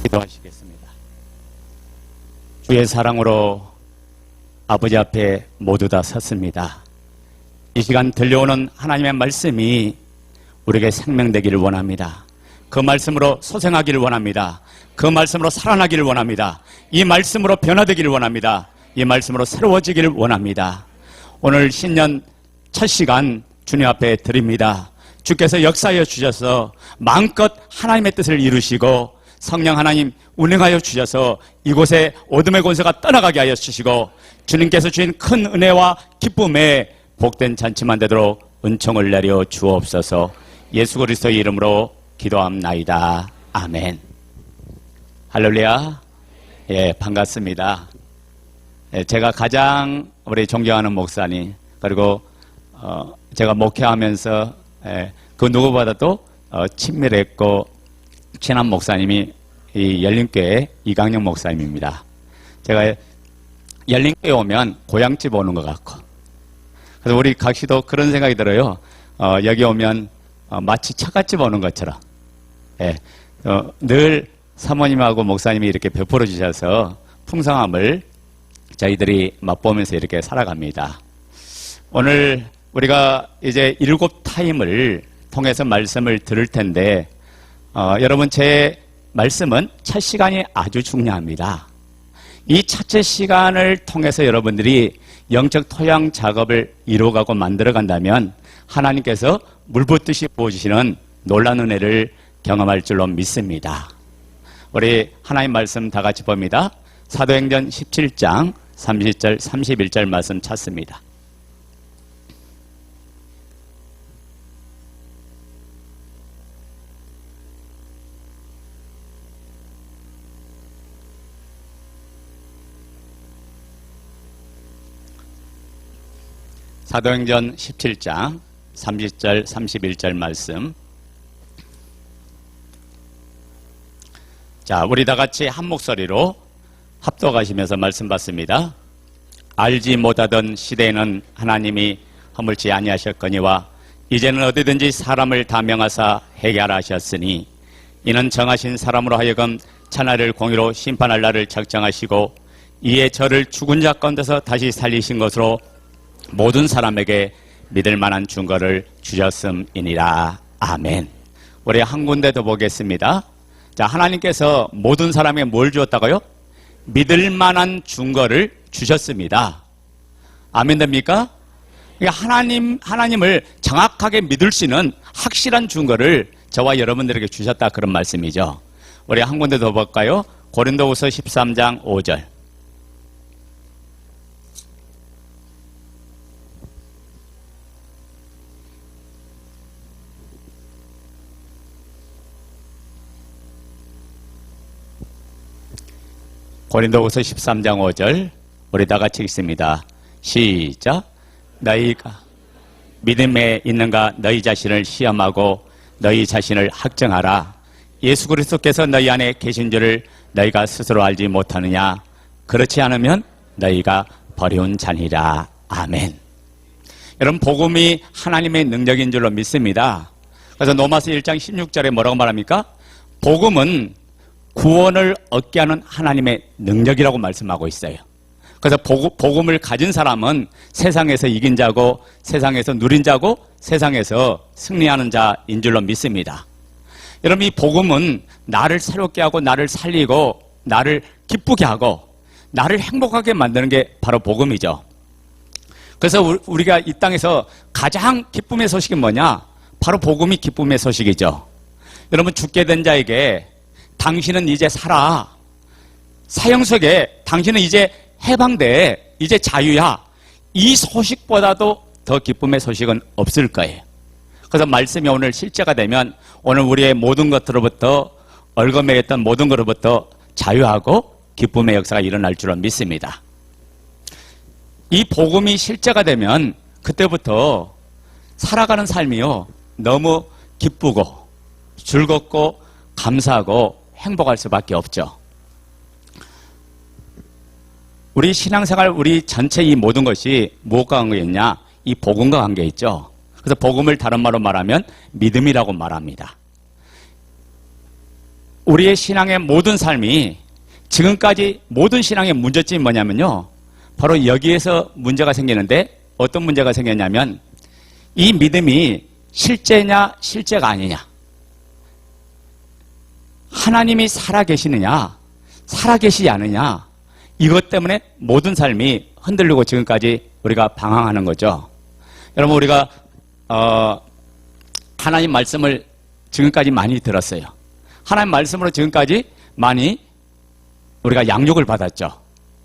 기도하시겠습니다. 주의 사랑으로 아버지 앞에 모두 다 섰습니다. 이 시간 들려오는 하나님의 말씀이 우리에게 생명되기를 원합니다. 그 말씀으로 소생하기를 원합니다. 그 말씀으로 살아나기를 원합니다. 이 말씀으로 변화되기를 원합니다. 이 말씀으로 새로워지기를 원합니다. 오늘 신년 첫 시간 주님 앞에 드립니다. 주께서 역사하여 주셔서 마음껏 하나님의 뜻을 이루시고 성령 하나님 운행하여 주셔서 이곳에 어둠의 권세가 떠나가게 하여 주시고 주님께서 주신 큰 은혜와 기쁨에 복된 잔치만 되도록 은총을 내려 주옵소서. 예수 그리스도의 이름으로 기도합나이다. 아멘. 할렐루야. 예, 반갑습니다. 예, 제가 가장 우리 존경하는 목사님, 그리고 제가 목회하면서 그 누구보다도 친밀했고 친한 목사님이 이 열린교회 이강영 목사님입니다. 제가 열린교회 오면 고향집 오는 것 같고, 그래서 우리 각시도 그런 생각이 들어요. 여기 오면 마치 처갓집 오는 것처럼, 예, 늘 사모님하고 목사님이 이렇게 베풀어 주셔서 풍성함을 저희들이 맛보면서 이렇게 살아갑니다. 오늘 우리가 이제 7타임을 통해서 말씀을 들을 텐데, 여러분 제 말씀은 첫 시간이 아주 중요합니다. 이 첫째 시간을 통해서 여러분들이 영적 토양 작업을 이루어가고 만들어간다면 하나님께서 물 붓듯이 부어주시는 놀라운 은혜를 경험할 줄로 믿습니다. 우리 하나님 말씀 다 같이 봅니다. 사도행전 17장 30절 31절 말씀 찾습니다. 사도행전 17장 30절 31절 말씀. 자, 우리 다 같이 한 목소리로 합독하시면서 말씀 받습니다. 알지 못하던 시대에는 하나님이 허물지 아니하셨거니와 이제는 어디든지 사람을 다 명하사 해결하라 하셨으니 이는 정하신 사람으로 하여금 천하를 공의로 심판할 날을 작정하시고 이에 저를 죽은 자 가운데서 다시 살리신 것으로 모든 사람에게 믿을 만한 증거를 주셨음이니라. 아멘. 우리 한 군데 더 보겠습니다. 자, 하나님께서 모든 사람에게 뭘 주었다고요? 믿을 만한 증거를 주셨습니다. 아멘 됩니까? 하나님을 정확하게 믿을 수 있는 확실한 증거를 저와 여러분들에게 주셨다, 그런 말씀이죠. 우리 한 군데 더 볼까요? 고린도후서 13장 5절. 고린도후서 13장 5절 우리 다 같이 읽습니다. 시작. 너희가 믿음에 있는가 너희 자신을 시험하고 너희 자신을 학정하라. 예수 그리스도께서 너희 안에 계신 줄을 너희가 스스로 알지 못하느냐. 그렇지 않으면 너희가 버려온 자니라. 아멘. 여러분, 복음이 하나님의 능력인 줄로 믿습니다. 그래서 로마서 1장 16절에 뭐라고 말합니까? 복음은 구원을 얻게 하는 하나님의 능력이라고 말씀하고 있어요. 그래서 복음을 가진 사람은 세상에서 이긴 자고 세상에서 누린 자고 세상에서 승리하는 자인 줄로 믿습니다. 여러분, 이 복음은 나를 새롭게 하고 나를 살리고 나를 기쁘게 하고 나를 행복하게 만드는 게 바로 복음이죠. 그래서 우리가 이 땅에서 가장 기쁨의 소식이 뭐냐? 바로 복음이 기쁨의 소식이죠. 여러분, 죽게 된 자에게 당신은 이제 살아. 사형 속에 당신은 이제 해방돼. 이제 자유야. 이 소식보다도 더 기쁨의 소식은 없을 거예요. 그래서 말씀이 오늘 실제가 되면 오늘 우리의 모든 것으로부터 얼거매였던 모든 것으로부터 자유하고 기쁨의 역사가 일어날 줄로 믿습니다. 이 복음이 실제가 되면 그때부터 살아가는 삶이요, 너무 기쁘고 즐겁고 감사하고 행복할 수밖에 없죠. 우리 신앙생활, 우리 전체 이 모든 것이 무엇과 관계있냐? 이 복음과 관계 있죠. 그래서 복음을 다른 말로 말하면 믿음이라고 말합니다. 우리의 신앙의 모든 삶이 지금까지 모든 신앙의 문제점이 뭐냐면요. 바로 여기에서 문제가 생기는데 어떤 문제가 생겼냐면 이 믿음이 실제냐 실제가 아니냐. 하나님이 살아계시느냐 살아계시지 않느냐. 이것 때문에 모든 삶이 흔들리고 지금까지 우리가 방황하는 거죠. 여러분 우리가 하나님 말씀을 지금까지 많이 들었어요. 하나님 말씀으로 지금까지 많이 우리가 양육을 받았죠.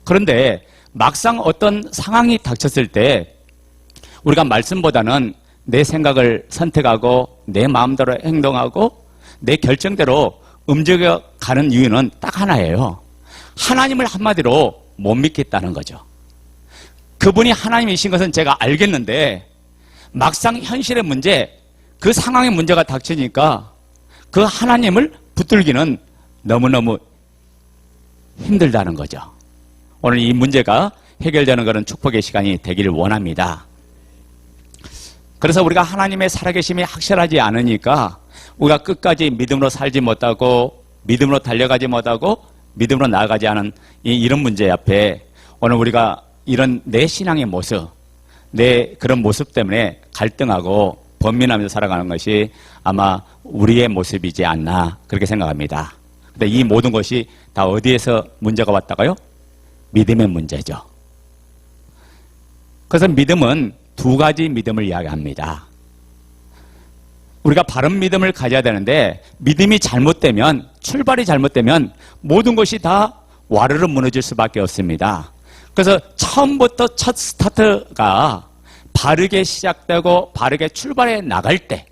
그런데 막상 어떤 상황이 닥쳤을 때 우리가 말씀보다는 내 생각을 선택하고 내 마음대로 행동하고 내 결정대로 움직여가는 이유는 딱 하나예요. 하나님을 한마디로 못 믿겠다는 거죠. 그분이 하나님이신 것은 제가 알겠는데 막상 현실의 문제, 그 상황의 문제가 닥치니까 그 하나님을 붙들기는 너무너무 힘들다는 거죠. 오늘 이 문제가 해결되는 그런 축복의 시간이 되기를 원합니다. 그래서 우리가 하나님의 살아계심이 확실하지 않으니까 우리가 끝까지 믿음으로 살지 못하고 믿음으로 달려가지 못하고 믿음으로 나아가지 않은 이런 문제 앞에 오늘 우리가 이런 내 신앙의 모습, 내 그런 모습 때문에 갈등하고 번민하면서 살아가는 것이 아마 우리의 모습이지 않나 그렇게 생각합니다. 근데 이 모든 것이 다 어디에서 문제가 왔다가요? 믿음의 문제죠. 그래서 믿음은 두 가지 믿음을 이야기합니다. 우리가 바른 믿음을 가져야 되는데 믿음이 잘못되면, 출발이 잘못되면 모든 것이 다 와르르 무너질 수밖에 없습니다. 그래서 처음부터 첫 스타트가 바르게 시작되고 바르게 출발해 나갈 때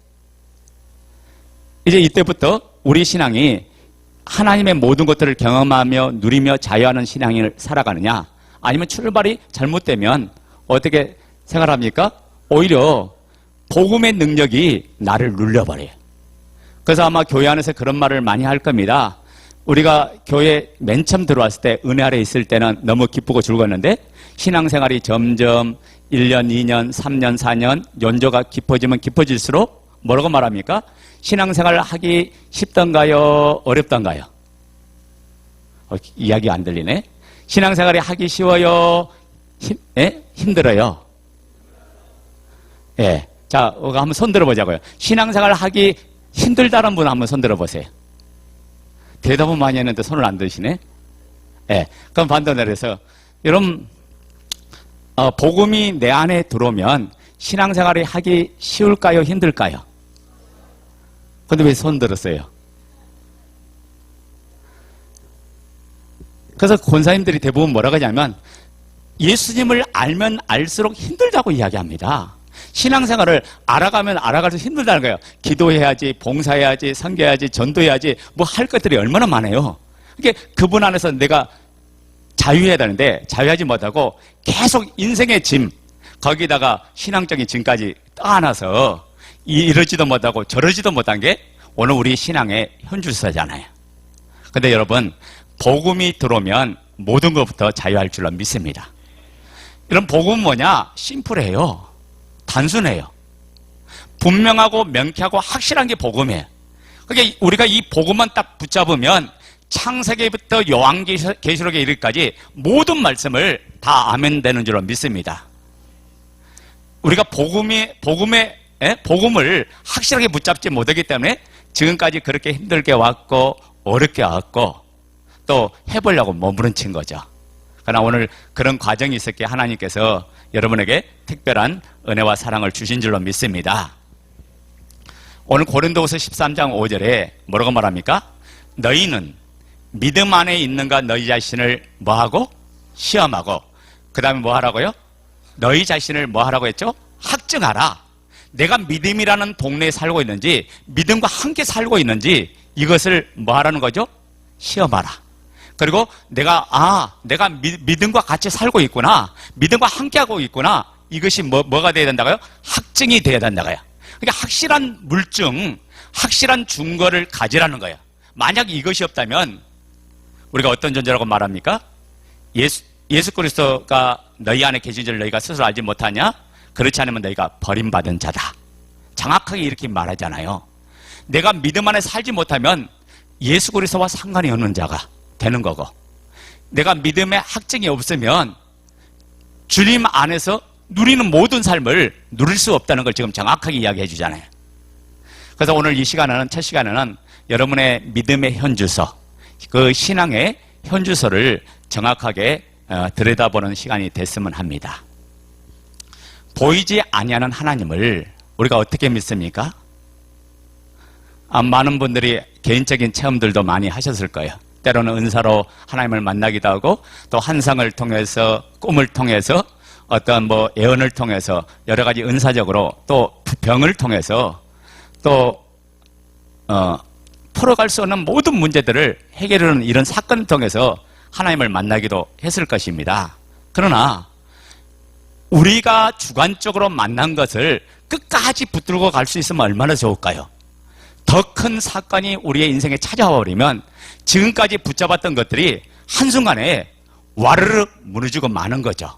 이제 이때부터 우리 신앙이 하나님의 모든 것들을 경험하며 누리며 자유하는 신앙을 살아가느냐, 아니면 출발이 잘못되면 어떻게 생각합니까? 오히려 복음의 능력이 나를 눌려버려요. 그래서 아마 교회 안에서 그런 말을 많이 할 겁니다. 우리가 교회 맨 처음 들어왔을 때 은혜 아래 있을 때는 너무 기쁘고 즐거웠는데 신앙생활이 점점 1년, 2년, 3년, 4년 연조가 깊어지면 깊어질수록 뭐라고 말합니까? 신앙생활 하기 쉽던가요? 어렵던가요? 이야기 안 들리네. 신앙생활이 하기 쉬워요? 힘들어요? 예. 자, 한번 손 들어보자고요. 신앙생활 하기 힘들다는 분 한번 손 들어보세요. 대답은 많이 했는데 손을 안 드시네? 예. 그럼 반대로 해서, 여러분, 복음이 내 안에 들어오면 신앙생활이 하기 쉬울까요? 힘들까요? 근데 왜 손 들었어요? 그래서 권사님들이 대부분 뭐라고 하냐면 예수님을 알면 알수록 힘들다고 이야기합니다. 신앙생활을 알아가면 알아갈수록 힘들다는 거예요. 기도해야지, 봉사해야지, 선교해야지, 전도해야지, 뭐 할 것들이 얼마나 많아요. 그게 그분 안에서 내가 자유해야 되는데 자유하지 못하고 계속 인생의 짐, 거기다가 신앙적인 짐까지 떠안아서 이러지도 못하고 저러지도 못한 게 오늘 우리 신앙의 현주소잖아요. 근데 여러분, 복음이 들어오면 모든 것부터 자유할 줄로 믿습니다. 이런 복음은 뭐냐? 심플해요. 단순해요. 분명하고 명쾌하고 확실한 게 복음이에요. 그러니까 우리가 이 복음만 딱 붙잡으면 창세기부터 요한계시록에 이르기까지 모든 말씀을 다 아멘 되는 줄로 믿습니다. 우리가 복음을 확실하게 붙잡지 못하기 때문에 지금까지 그렇게 힘들게 왔고 어렵게 왔고 또 해보려고 몸부림친 거죠. 그러나 오늘 그런 과정이 있었기에 하나님께서 여러분에게 특별한 은혜와 사랑을 주신 줄로 믿습니다. 오늘 고린도후서 13장 5절에 뭐라고 말합니까? 너희는 믿음 안에 있는가 너희 자신을 뭐하고? 시험하고 그 다음에 뭐 하라고요? 너희 자신을 뭐 하라고 했죠? 확증하라. 내가 믿음이라는 동네에 살고 있는지 믿음과 함께 살고 있는지 이것을 뭐 하라는 거죠? 시험하라. 그리고 내가 믿음과 같이 살고 있구나, 믿음과 함께하고 있구나, 이것이 뭐가 돼야 된다고요? 확증이 돼야 된다고요. 그러니까 확실한 물증, 확실한 증거를 가지라는 거예요. 만약 이것이 없다면 우리가 어떤 존재라고 말합니까? 예수 그리스도가 너희 안에 계신 줄 너희가 스스로 알지 못하냐? 그렇지 않으면 너희가 버림받은 자다. 정확하게 이렇게 말하잖아요. 내가 믿음 안에 살지 못하면 예수 그리스도와 상관이 없는 자가 되는 거고, 내가 믿음의 확증이 없으면 주님 안에서 누리는 모든 삶을 누릴 수 없다는 걸 지금 정확하게 이야기해 주잖아요. 그래서 오늘 이 시간에는, 첫 시간에는 여러분의 믿음의 현주소, 그 신앙의 현주소를 정확하게 들여다보는 시간이 됐으면 합니다. 보이지 아니하는 하나님을 우리가 어떻게 믿습니까? 많은 분들이 개인적인 체험들도 많이 하셨을 거예요. 때로는 은사로 하나님을 만나기도 하고, 또 환상을 통해서, 꿈을 통해서, 어떤 예언을 통해서, 여러 가지 은사적으로, 또 병을 통해서, 또 풀어갈 수 없는 모든 문제들을 해결하는 이런 사건을 통해서 하나님을 만나기도 했을 것입니다. 그러나 우리가 주관적으로 만난 것을 끝까지 붙들고 갈 수 있으면 얼마나 좋을까요? 더 큰 사건이 우리의 인생에 찾아와 버리면 지금까지 붙잡았던 것들이 한순간에 와르르 무너지고 마는 거죠.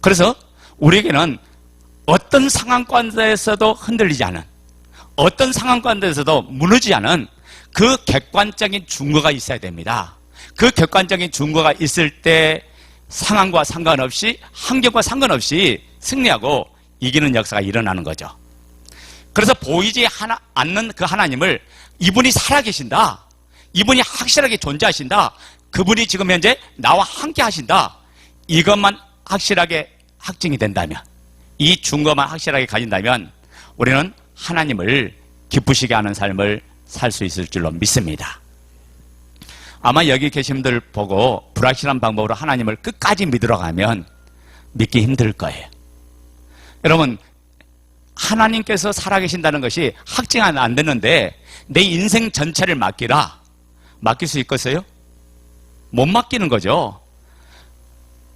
그래서 우리에게는 어떤 상황 가운데서도 흔들리지 않은, 어떤 상황 가운데서도 무너지지 않은 그 객관적인 증거가 있어야 됩니다. 그 객관적인 증거가 있을 때 상황과 상관없이, 환경과 상관없이 승리하고 이기는 역사가 일어나는 거죠. 그래서 보이지 않는 그 하나님을, 이분이 살아계신다, 이분이 확실하게 존재하신다, 그분이 지금 현재 나와 함께 하신다, 이것만 확실하게 확증이 된다면, 이 증거만 확실하게 가진다면 우리는 하나님을 기쁘시게 하는 삶을 살 수 있을 줄로 믿습니다. 아마 여기 계신 분들 보고 불확실한 방법으로 하나님을 끝까지 믿으러 가면 믿기 힘들 거예요. 여러분, 하나님께서 살아계신다는 것이 확증 안 되는데 내 인생 전체를 맡기라, 맡길 수 있겠어요? 못 맡기는 거죠.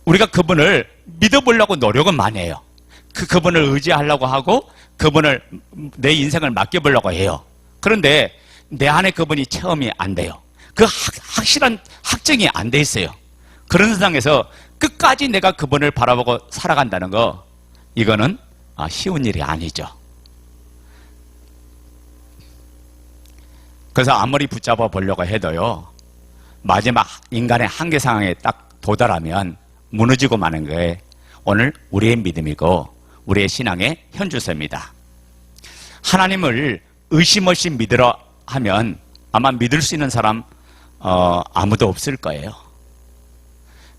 우리가 그분을 믿어보려고 노력은 많이 해요. 그분을 의지하려고 하고 그분을, 내 인생을 맡겨보려고 해요. 그런데 내 안에 그분이 체험이 안 돼요. 그 확실한 확증이 안 돼 있어요. 그런 세상에서 끝까지 내가 그분을 바라보고 살아간다는 거, 이거는 쉬운 일이 아니죠. 그래서 아무리 붙잡아 보려고 해도요, 마지막 인간의 한계 상황에 딱 도달하면 무너지고 마는 게 오늘 우리의 믿음이고 우리의 신앙의 현주소입니다. 하나님을 의심 없이 믿으러 하면 아마 믿을 수 있는 사람 아무도 없을 거예요.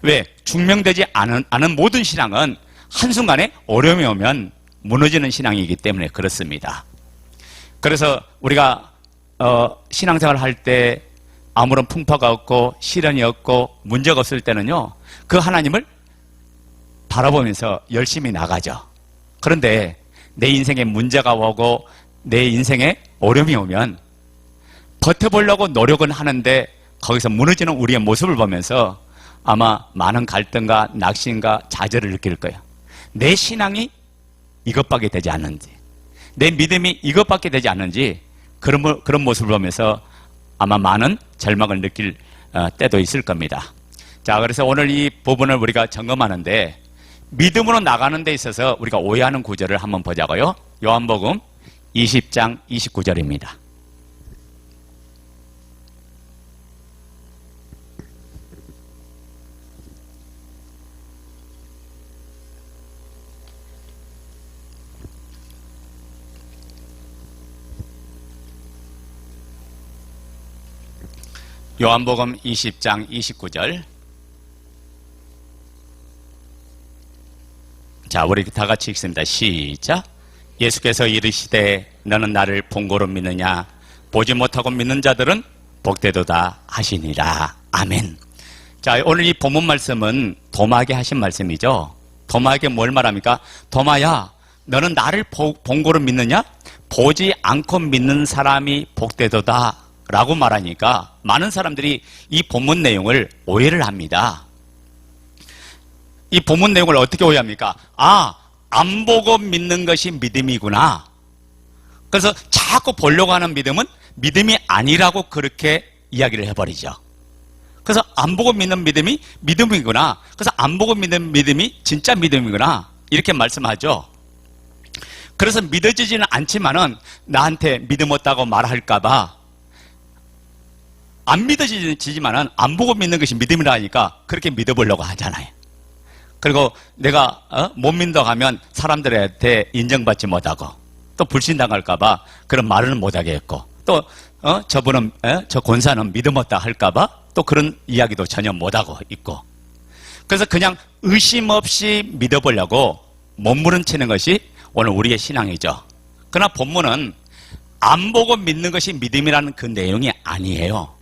왜? 증명되지 않은 모든 신앙은 한순간에 어려움이 오면 무너지는 신앙이기 때문에 그렇습니다. 그래서 우리가 신앙생활을 할 때 아무런 풍파가 없고 시련이 없고 문제가 없을 때는요, 그 하나님을 바라보면서 열심히 나가죠. 그런데 내 인생에 문제가 오고 내 인생에 어려움이 오면 버텨보려고 노력은 하는데 거기서 무너지는 우리의 모습을 보면서 아마 많은 갈등과 낙심과 좌절을 느낄 거예요. 내 신앙이 이것밖에 되지 않는지, 내 믿음이 이것밖에 되지 않는지, 그런 모습을 보면서 아마 많은 절망을 느낄 때도 있을 겁니다. 자, 그래서 오늘 이 부분을 우리가 점검하는데 믿음으로 나가는 데 있어서 우리가 오해하는 구절을 한번 보자고요. 요한복음 20장 29절입니다. 요한복음 20장 29절. 자, 우리 다 같이 읽습니다. 시작. 예수께서 이르시되 너는 나를 본고로 믿느냐? 보지 못하고 믿는 자들은 복되도다 하시니라. 아멘. 자, 오늘 이 본문 말씀은 도마에게 하신 말씀이죠. 도마에게 뭘 말합니까? 도마야, 너는 나를 본고로 믿느냐? 보지 않고 믿는 사람이 복되도다 라고 말하니까 많은 사람들이 이 본문 내용을 오해를 합니다. 이 본문 내용을 어떻게 오해합니까? 안 보고 믿는 것이 믿음이구나. 그래서 자꾸 보려고 하는 믿음은 믿음이 아니라고 그렇게 이야기를 해버리죠. 그래서 안 보고 믿는 믿음이 믿음이구나. 그래서 안 보고 믿는 믿음이 진짜 믿음이구나. 이렇게 말씀하죠. 그래서 믿어지지는 않지만은 나한테 믿음 없다고 말할까봐 안 믿어지지만은 안 보고 믿는 것이 믿음이라 하니까 그렇게 믿어보려고 하잖아요. 그리고 내가 못 믿는다고 하면 사람들한테 인정받지 못하고 또 불신당할까봐 그런 말은 못하겠고 또 저분은 저 권사는 믿음 없다 할까봐 또 그런 이야기도 전혀 못하고 있고 그래서 그냥 의심 없이 믿어보려고 몸부림치는 것이 오늘 우리의 신앙이죠. 그러나 본문은 안 보고 믿는 것이 믿음이라는 그 내용이 아니에요.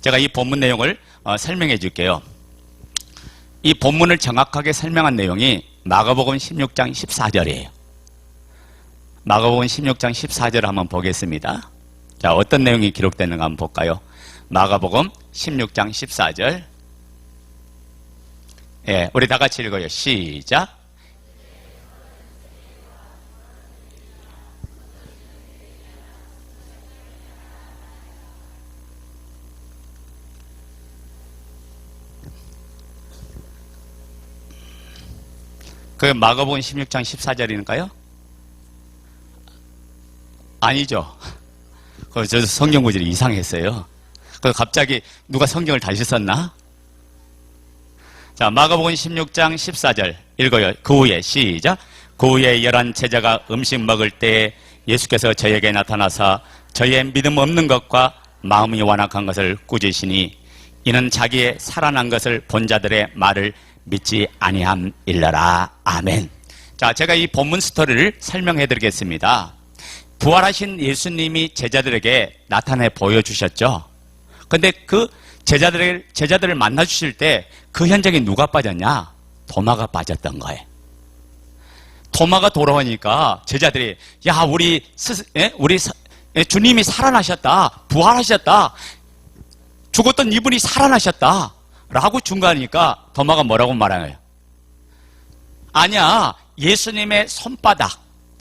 제가 이 본문 내용을 설명해 줄게요. 이 본문을 정확하게 설명한 내용이 마가복음 16장 14절이에요. 마가복음 16장 14절 한번 보겠습니다. 자, 어떤 내용이 기록되는가 한번 볼까요? 마가복음 16장 14절. 예, 우리 다 같이 읽어요. 시작. 그 마가복음 16장 14절이니까요? 아니죠. 저 성경 구절이 이상했어요. 갑자기 누가 성경을 다시 썼나? 자, 마가복음 16장 14절 읽어요. 그 후에 시작. 그 후에 11 제자가 음식 먹을 때에 예수께서 저에게 나타나사 저의 믿음 없는 것과 마음이 완악한 것을 꾸짖으시니 이는 자기의 살아난 것을 본 자들의 말을 믿지 아니함일러라. 아멘. 자, 제가 이 본문 스토리를 설명해 드리겠습니다. 부활하신 예수님이 제자들에게 나타내 보여주셨죠. 근데 그 제자들을 만나 주실 때 그 현장에 누가 빠졌냐? 도마가 빠졌던 거예요. 도마가 돌아오니까 제자들이 우리 주님이 살아나셨다. 부활하셨다. 죽었던 이분이 살아나셨다. 라고 중간하니까 도마가 뭐라고 말하는 거예요? 아니야, 예수님의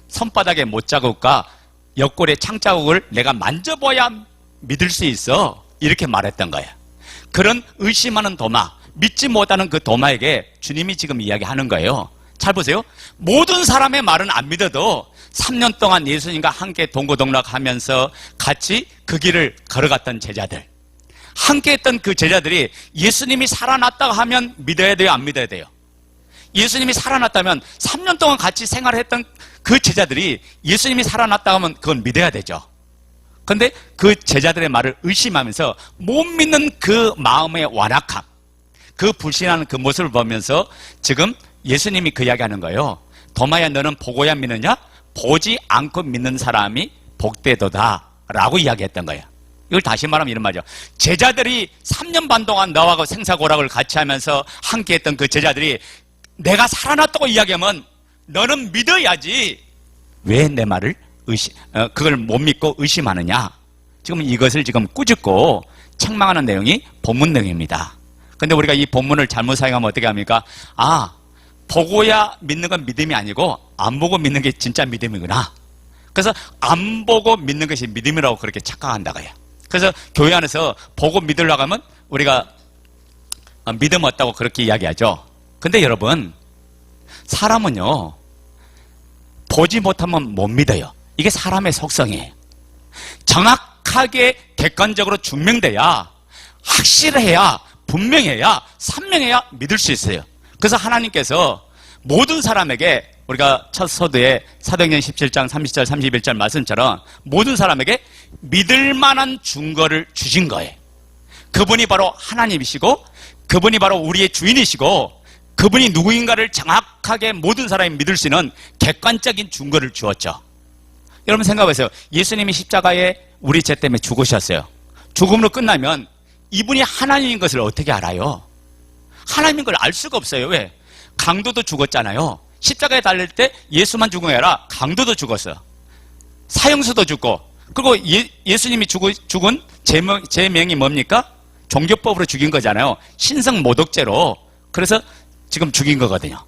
손바닥에 못자국과 옆구리의 창자국을 내가 만져봐야 믿을 수 있어. 이렇게 말했던 거예요. 그런 의심하는 도마, 믿지 못하는 그 도마에게 주님이 지금 이야기하는 거예요. 잘 보세요. 모든 사람의 말은 안 믿어도 3년 동안 예수님과 함께 동고동락하면서 같이 그 길을 걸어갔던 제자들, 함께 했던 그 제자들이 예수님이 살아났다고 하면 믿어야 돼요? 안 믿어야 돼요? 예수님이 살아났다면 3년 동안 같이 생활했던 그 제자들이 예수님이 살아났다고 하면 그건 믿어야 되죠. 그런데 그 제자들의 말을 의심하면서 못 믿는 그 마음의 완악함, 그 불신하는 그 모습을 보면서 지금 예수님이 그 이야기하는 거예요. 도마야, 너는 보고야 믿느냐? 보지 않고 믿는 사람이 복되도다 라고 이야기했던 거예요. 이걸 다시 말하면 이런 말이죠. 제자들이 3년 반 동안 너하고 생사고락을 같이 하면서 함께 했던 그 제자들이 내가 살아났다고 이야기하면 너는 믿어야지 왜 내 말을 그걸 못 믿고 의심하느냐? 지금 이것을 지금 꾸짖고 책망하는 내용이 본문 내용입니다. 근데 우리가 이 본문을 잘못 사용하면 어떻게 합니까? 보고야 믿는 건 믿음이 아니고 안 보고 믿는 게 진짜 믿음이구나. 그래서 안 보고 믿는 것이 믿음이라고 그렇게 착각한다고요. 그래서 교회 안에서 보고 믿으려고 하면 우리가 믿음 없다고 그렇게 이야기하죠. 근데 여러분, 사람은요, 보지 못하면 못 믿어요. 이게 사람의 속성이에요. 정확하게 객관적으로 증명돼야, 확실해야, 분명해야, 선명해야 믿을 수 있어요. 그래서 하나님께서 모든 사람에게 우리가 첫 서두에 사도행전 17장 30절 31절 말씀처럼 모든 사람에게 믿을 만한 증거를 주신 거예요. 그분이 바로 하나님이시고 그분이 바로 우리의 주인이시고 그분이 누구인가를 정확하게 모든 사람이 믿을 수 있는 객관적인 증거를 주었죠. 여러분 생각해보세요. 예수님이 십자가에 우리 죄 때문에 죽으셨어요. 죽음으로 끝나면 이분이 하나님인 것을 어떻게 알아요? 하나님인 걸 알 수가 없어요. 왜? 강도도 죽었잖아요. 십자가에 달릴 때 예수만 죽은 게 아니라 강도도 죽었어요. 사형수도 죽고, 그리고 예수님이 죽은 제명이 뭡니까? 종교법으로 죽인 거잖아요. 신성모독죄로. 그래서 지금 죽인 거거든요.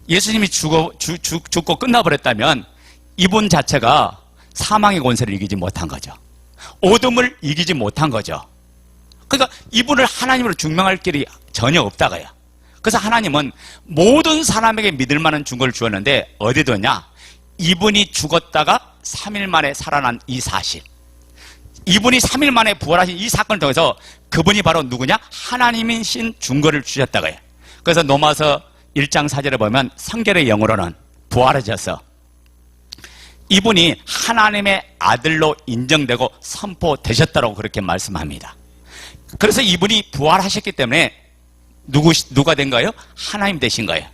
예수님이 죽고 끝나버렸다면 이분 자체가 사망의 권세를 이기지 못한 거죠. 어둠을 이기지 못한 거죠. 그러니까 이분을 하나님으로 증명할 길이 전혀 없다고요. 그래서 하나님은 모든 사람에게 믿을 만한 증거를 주었는데 어디 뒀냐? 이분이 죽었다가 3일 만에 살아난 이 사실. 이분이 3일 만에 부활하신 이 사건을 통해서 그분이 바로 누구냐? 하나님이신 증거를 주셨다고요. 그래서 로마서 1장 4절에 보면 성결의 영으로는 부활하셔서 이분이 하나님의 아들로 인정되고 선포되셨다고 그렇게 말씀합니다. 그래서 이분이 부활하셨기 때문에 누가 된 거예요? 하나님 되신 거예요.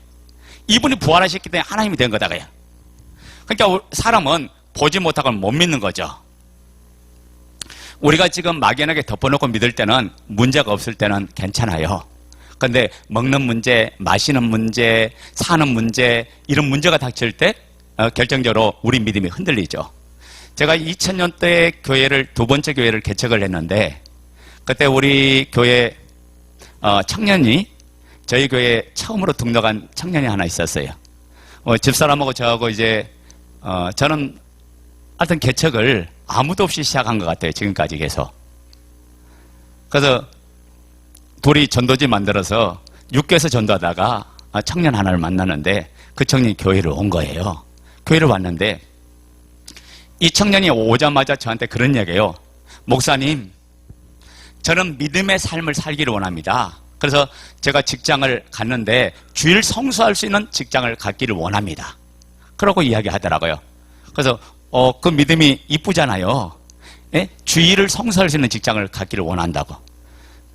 이분이 부활하셨기 때문에 하나님이 된 거다가요. 그러니까 사람은 보지 못하고는 못 믿는 거죠. 우리가 지금 막연하게 덮어놓고 믿을 때는 문제가 없을 때는 괜찮아요. 그런데 먹는 문제, 마시는 문제, 사는 문제 이런 문제가 닥칠 때 결정적으로 우리 믿음이 흔들리죠. 제가 2000년대에 교회를 두 번째 교회를 개척을 했는데 그때 우리 교회 청년이 저희 교회에 처음으로 등록한 청년이 하나 있었어요. 집사람하고 저하고 이제 저는 하여튼 개척을 아무도 없이 시작한 것 같아요. 지금까지 계속. 그래서 둘이 전도지 만들어서 육교에서 전도하다가 청년 하나를 만나는데 그 청년이 교회를 온 거예요. 교회를 왔는데 이 청년이 오자마자 저한테 그런 얘기예요. 목사님, 저는 믿음의 삶을 살기를 원합니다. 그래서 제가 직장을 갔는데 주일 성수할 수 있는 직장을 갖기를 원합니다. 그러고 이야기하더라고요. 그래서 그 믿음이 이쁘잖아요. 예? 주일을 성수할 수 있는 직장을 갖기를 원한다고.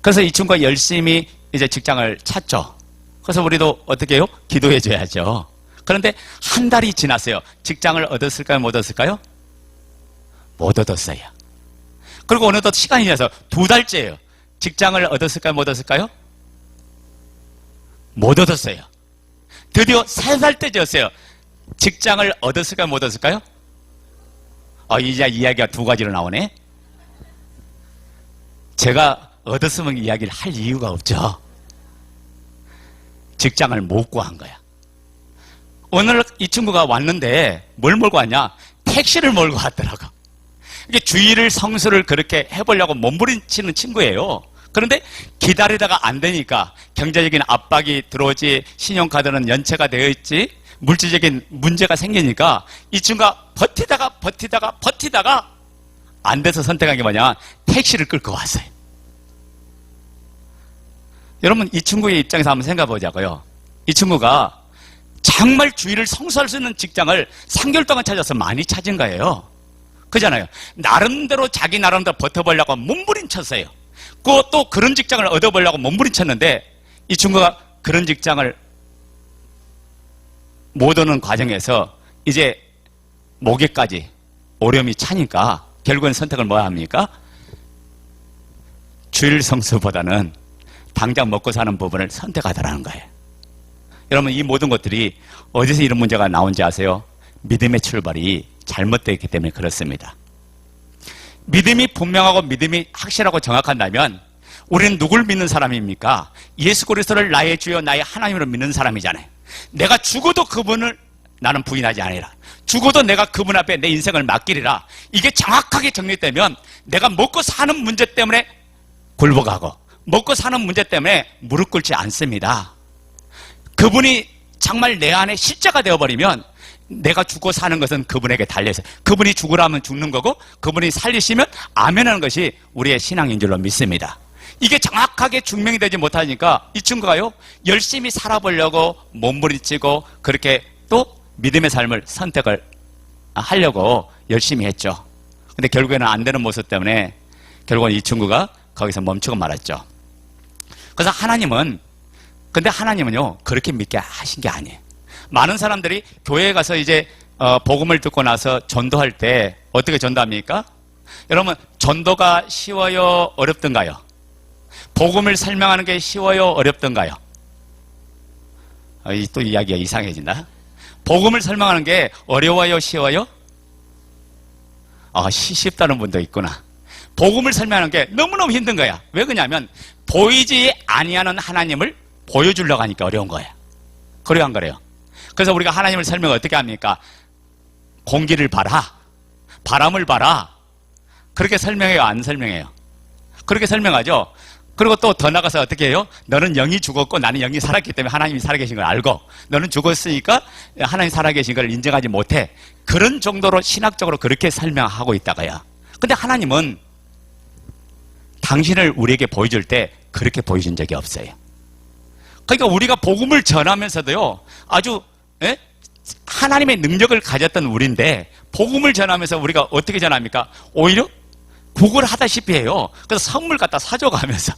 그래서 이 친구가 열심히 이제 직장을 찾죠. 그래서 우리도 어떻게 해요? 기도해 줘야죠. 그런데 한 달이 지났어요. 직장을 얻었을까요? 못 얻었을까요? 못 얻었어요. 그리고 어느덧 시간이 지나서 2달째예요. 직장을 얻었을까요? 못 얻었을까요? 못 얻었어요. 드디어 3살 때였어요. 직장을 얻었을까요? 못 얻었을까요? 이제 이야기가 두 가지로 나오네. 제가 얻었으면 이야기를 할 이유가 없죠. 직장을 못 구한 거야. 오늘 이 친구가 왔는데 뭘 몰고 왔냐? 택시를 몰고 왔더라고. 이게 주일을 성수를 그렇게 해보려고 몸부림치는 친구예요. 그런데 기다리다가 안 되니까 경제적인 압박이 들어오지, 신용카드는 연체가 되어 있지, 물질적인 문제가 생기니까 이 친구가 버티다가 안 돼서 선택한 게 뭐냐? 택시를 끌고 왔어요. 여러분, 이 친구의 입장에서 한번 생각해 보자고요. 이 친구가 정말 주일을 성수할 수 있는 직장을 3개월 동안 찾아서 많이 찾은 거예요. 그잖아요. 자기 나름대로 버텨보려고 몸부림쳤어요. 또 그런 직장을 얻어보려고 몸부림쳤는데 이 친구가 그런 직장을 못 얻는 과정에서 이제 목에까지 오렴이 차니까 결국엔 선택을 뭐 합니까? 주일 성수보다는 당장 먹고 사는 부분을 선택하더라는 거예요. 여러분, 이 모든 것들이 어디서 이런 문제가 나온지 아세요? 믿음의 출발이 잘못되어 있기 때문에 그렇습니다. 믿음이 분명하고 믿음이 확실하고 정확한다면 우리는 누굴 믿는 사람입니까? 예수 그리스도를 나의 주여 나의 하나님으로 믿는 사람이잖아요. 내가 죽어도 그분을 나는 부인하지 아니라, 죽어도 내가 그분 앞에 내 인생을 맡기리라. 이게 정확하게 정리되면 내가 먹고 사는 문제 때문에 굴복하고 먹고 사는 문제 때문에 무릎 꿇지 않습니다. 그분이 정말 내 안에 실제가 되어버리면 내가 죽고 사는 것은 그분에게 달려있어요. 그분이 죽으라면 죽는 거고 그분이 살리시면 아멘하는 것이 우리의 신앙인 줄로 믿습니다. 이게 정확하게 증명이 되지 못하니까 이 친구가요, 열심히 살아보려고 몸부림치고 그렇게 또 믿음의 삶을 선택을 하려고 열심히 했죠. 근데 결국에는 안 되는 모습 때문에 결국은 이 친구가 거기서 멈추고 말았죠. 그래서 근데 하나님은요, 그렇게 믿게 하신 게 아니에요. 많은 사람들이 교회에 가서 이제 복음을 듣고 나서 전도할 때 어떻게 전도합니까? 여러분, 전도가 쉬워요? 어렵던가요? 복음을 설명하는 게 쉬워요? 어렵던가요? 또 이야기가 이상해진다. 복음을 설명하는 게 어려워요? 쉬워요? 쉽다는 분도 있구나. 복음을 설명하는 게 너무너무 힘든 거야. 왜 그러냐면 보이지 아니하는 하나님을 보여주려고 하니까 어려운 거예요. 그래요, 안 그래요? 그래서 우리가 하나님을 설명을 어떻게 합니까? 공기를 봐라, 바람을 봐라, 그렇게 설명해요, 안 설명해요? 그렇게 설명하죠. 그리고 또 더 나가서 어떻게 해요? 너는 영이 죽었고 나는 영이 살았기 때문에 하나님이 살아계신 걸 알고, 너는 죽었으니까 하나님이 살아계신 걸 인정하지 못해. 그런 정도로 신학적으로 그렇게 설명하고 있다가요. 근데 하나님은 당신을 우리에게 보여줄 때 그렇게 보여준 적이 없어요. 그러니까 우리가 복음을 전하면서도요, 아주 하나님의 능력을 가졌던 우리인데 복음을 전하면서 우리가 어떻게 전합니까? 오히려 구걸하다시피 해요. 그래서 선물 갖다 사줘가면서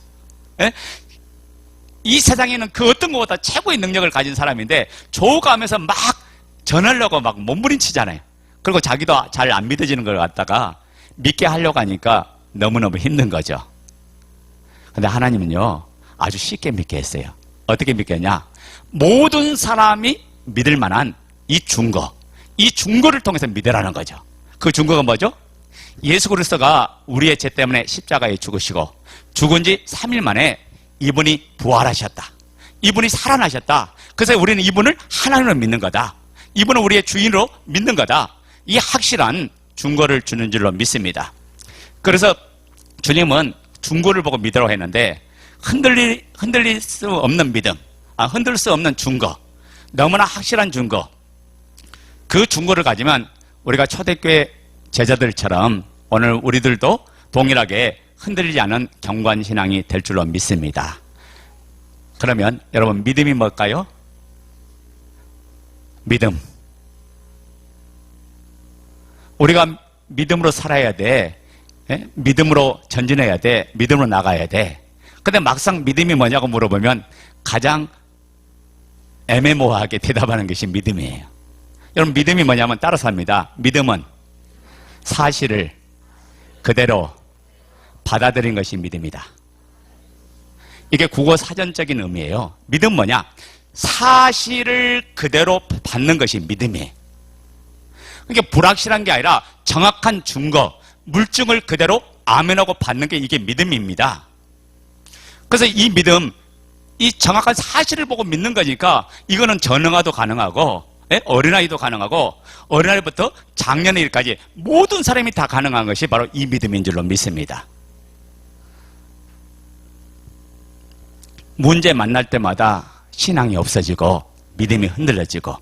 이 세상에는 그 어떤 것보다 최고의 능력을 가진 사람인데 줘가면서 막 전하려고 막 몸부림치잖아요. 그리고 자기도 잘 안 믿어지는 걸 갖다가 믿게 하려고 하니까 너무너무 힘든 거죠. 근데 하나님은요, 아주 쉽게 믿게 했어요. 어떻게 믿게 했냐? 모든 사람이 믿을 만한 이 증거를 통해서 믿으라는 거죠. 그 증거가 뭐죠? 예수 그리스도가 우리의 죄 때문에 십자가에 죽으시고 죽은 지 3일 만에 이분이 부활하셨다. 이분이 살아나셨다. 그래서 우리는 이분을 하나님으로 믿는 거다. 이분은 우리의 주인으로 믿는 거다. 이 확실한 증거를 주는 줄로 믿습니다. 그래서 주님은 증거를 보고 믿으라고 했는데 흔들릴 수 없는 믿음, 흔들 수 없는 증거, 너무나 확실한 증거, 그 증거를 가지면 우리가 초대교회 제자들처럼 오늘 우리들도 동일하게 흔들리지 않은 경건신앙이 될 줄로 믿습니다. 그러면 여러분, 믿음이 뭘까요? 믿음. 우리가 믿음으로 살아야 돼. 믿음으로 전진해야 돼. 믿음으로 나가야 돼. 근데 막상 믿음이 뭐냐고 물어보면 가장 애매모호하게 대답하는 것이 믿음이에요. 여러분, 믿음이 뭐냐면 따라서 합니다. 믿음은 사실을 그대로 받아들인 것이 믿음이다. 이게 국어 사전적인 의미예요. 믿음 뭐냐? 사실을 그대로 받는 것이 믿음이에요. 이게 불확실한 게 아니라 정확한 증거, 물증을 그대로 아멘하고 받는 게 이게 믿음입니다. 그래서 이 믿음, 이 정확한 사실을 보고 믿는 거니까 이거는 전능아도 가능하고 어린아이도 가능하고 어린아이부터 장년의 일까지 모든 사람이 다 가능한 것이 바로 이 믿음인 줄로 믿습니다. 문제 만날 때마다 신앙이 없어지고 믿음이 흔들려지고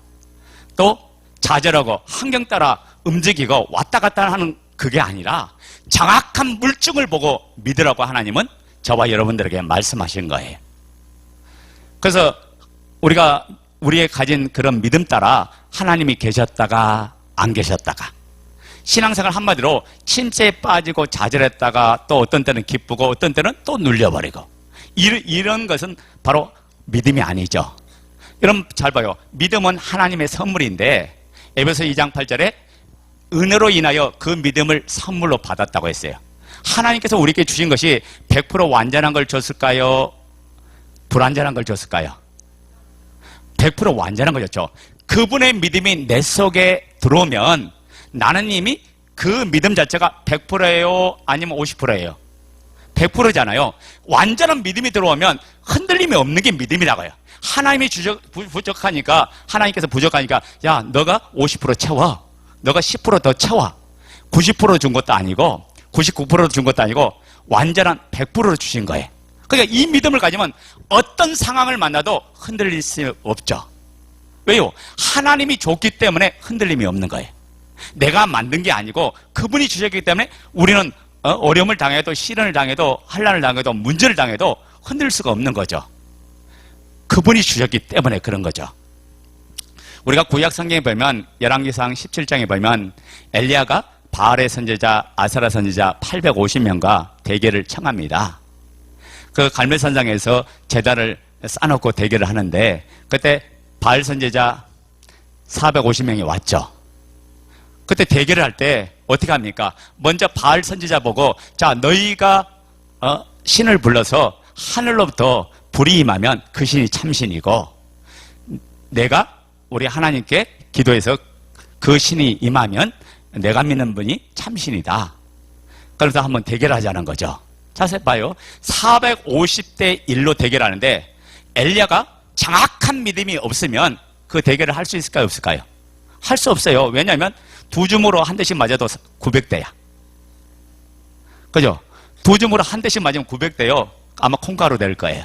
또 좌절하고 환경 따라 움직이고 왔다 갔다 하는 그게 아니라 정확한 물증을 보고 믿으라고 하나님은 저와 여러분들에게 말씀하신 거예요. 그래서 우리의 가진 그런 믿음 따라 하나님이 계셨다가 안 계셨다가 신앙생활 한마디로 침체에 빠지고 좌절했다가 또 어떤 때는 기쁘고 어떤 때는 또 눌려버리고 이런 것은 바로 믿음이 아니죠. 여러분 잘 봐요. 믿음은 하나님의 선물인데 에베소 2장 8절에 은혜로 인하여 그 믿음을 선물로 받았다고 했어요. 하나님께서 우리에게 주신 것이 100% 완전한 걸 줬을까요? 불완전한 걸 줬을까요? 100% 완전한 걸 줬죠. 그분의 믿음이 내 속에 들어오면 나는 이미 그 믿음 자체가 100%예요? 아니면 50%예요? 100%잖아요. 완전한 믿음이 들어오면 흔들림이 없는 게 믿음이라고요. 하나님이 부족하니까, 하나님께서 부족하니까, 야, 너가 50% 채워. 너가 10% 더 채워. 90% 준 것도 아니고, 99% 준 것도 아니고, 완전한 100%를 주신 거예요. 그러니까 이 믿음을 가지면 어떤 상황을 만나도 흔들릴 수 없죠. 왜요? 하나님이 줬기 때문에 흔들림이 없는 거예요. 내가 만든 게 아니고 그분이 주셨기 때문에 우리는 어려움을 당해도 시련을 당해도 환난을 당해도 문제를 당해도 흔들 수가 없는 거죠. 그분이 주셨기 때문에 그런 거죠. 우리가 구약 성경에 보면 열왕기상 17장에 보면 엘리야가 바알의 선지자 아사랴 선지자 850명과 대결을 청합니다. 그 갈멜산장에서 제단을 쌓아놓고 대결을 하는데 그때 바알 선지자 450명이 왔죠. 그때 대결을 할 때 어떻게 합니까? 먼저 바알 선지자 보고 자 너희가 신을 불러서 하늘로부터 불이 임하면 그 신이 참신이고 내가 우리 하나님께 기도해서 그 신이 임하면 내가 믿는 분이 참신이다. 그래서 한번 대결하자는 거죠. 자세히 봐요. 450대 1로 대결하는데 엘리야가 정확한 믿음이 없으면 그 대결을 할 수 있을까요? 없을까요? 할 수 없어요. 왜냐하면 두 줌으로 한 대씩 맞아도 900대야. 그죠? 두 줌으로 한 대씩 맞으면 900대요. 아마 콩가루 될 거예요.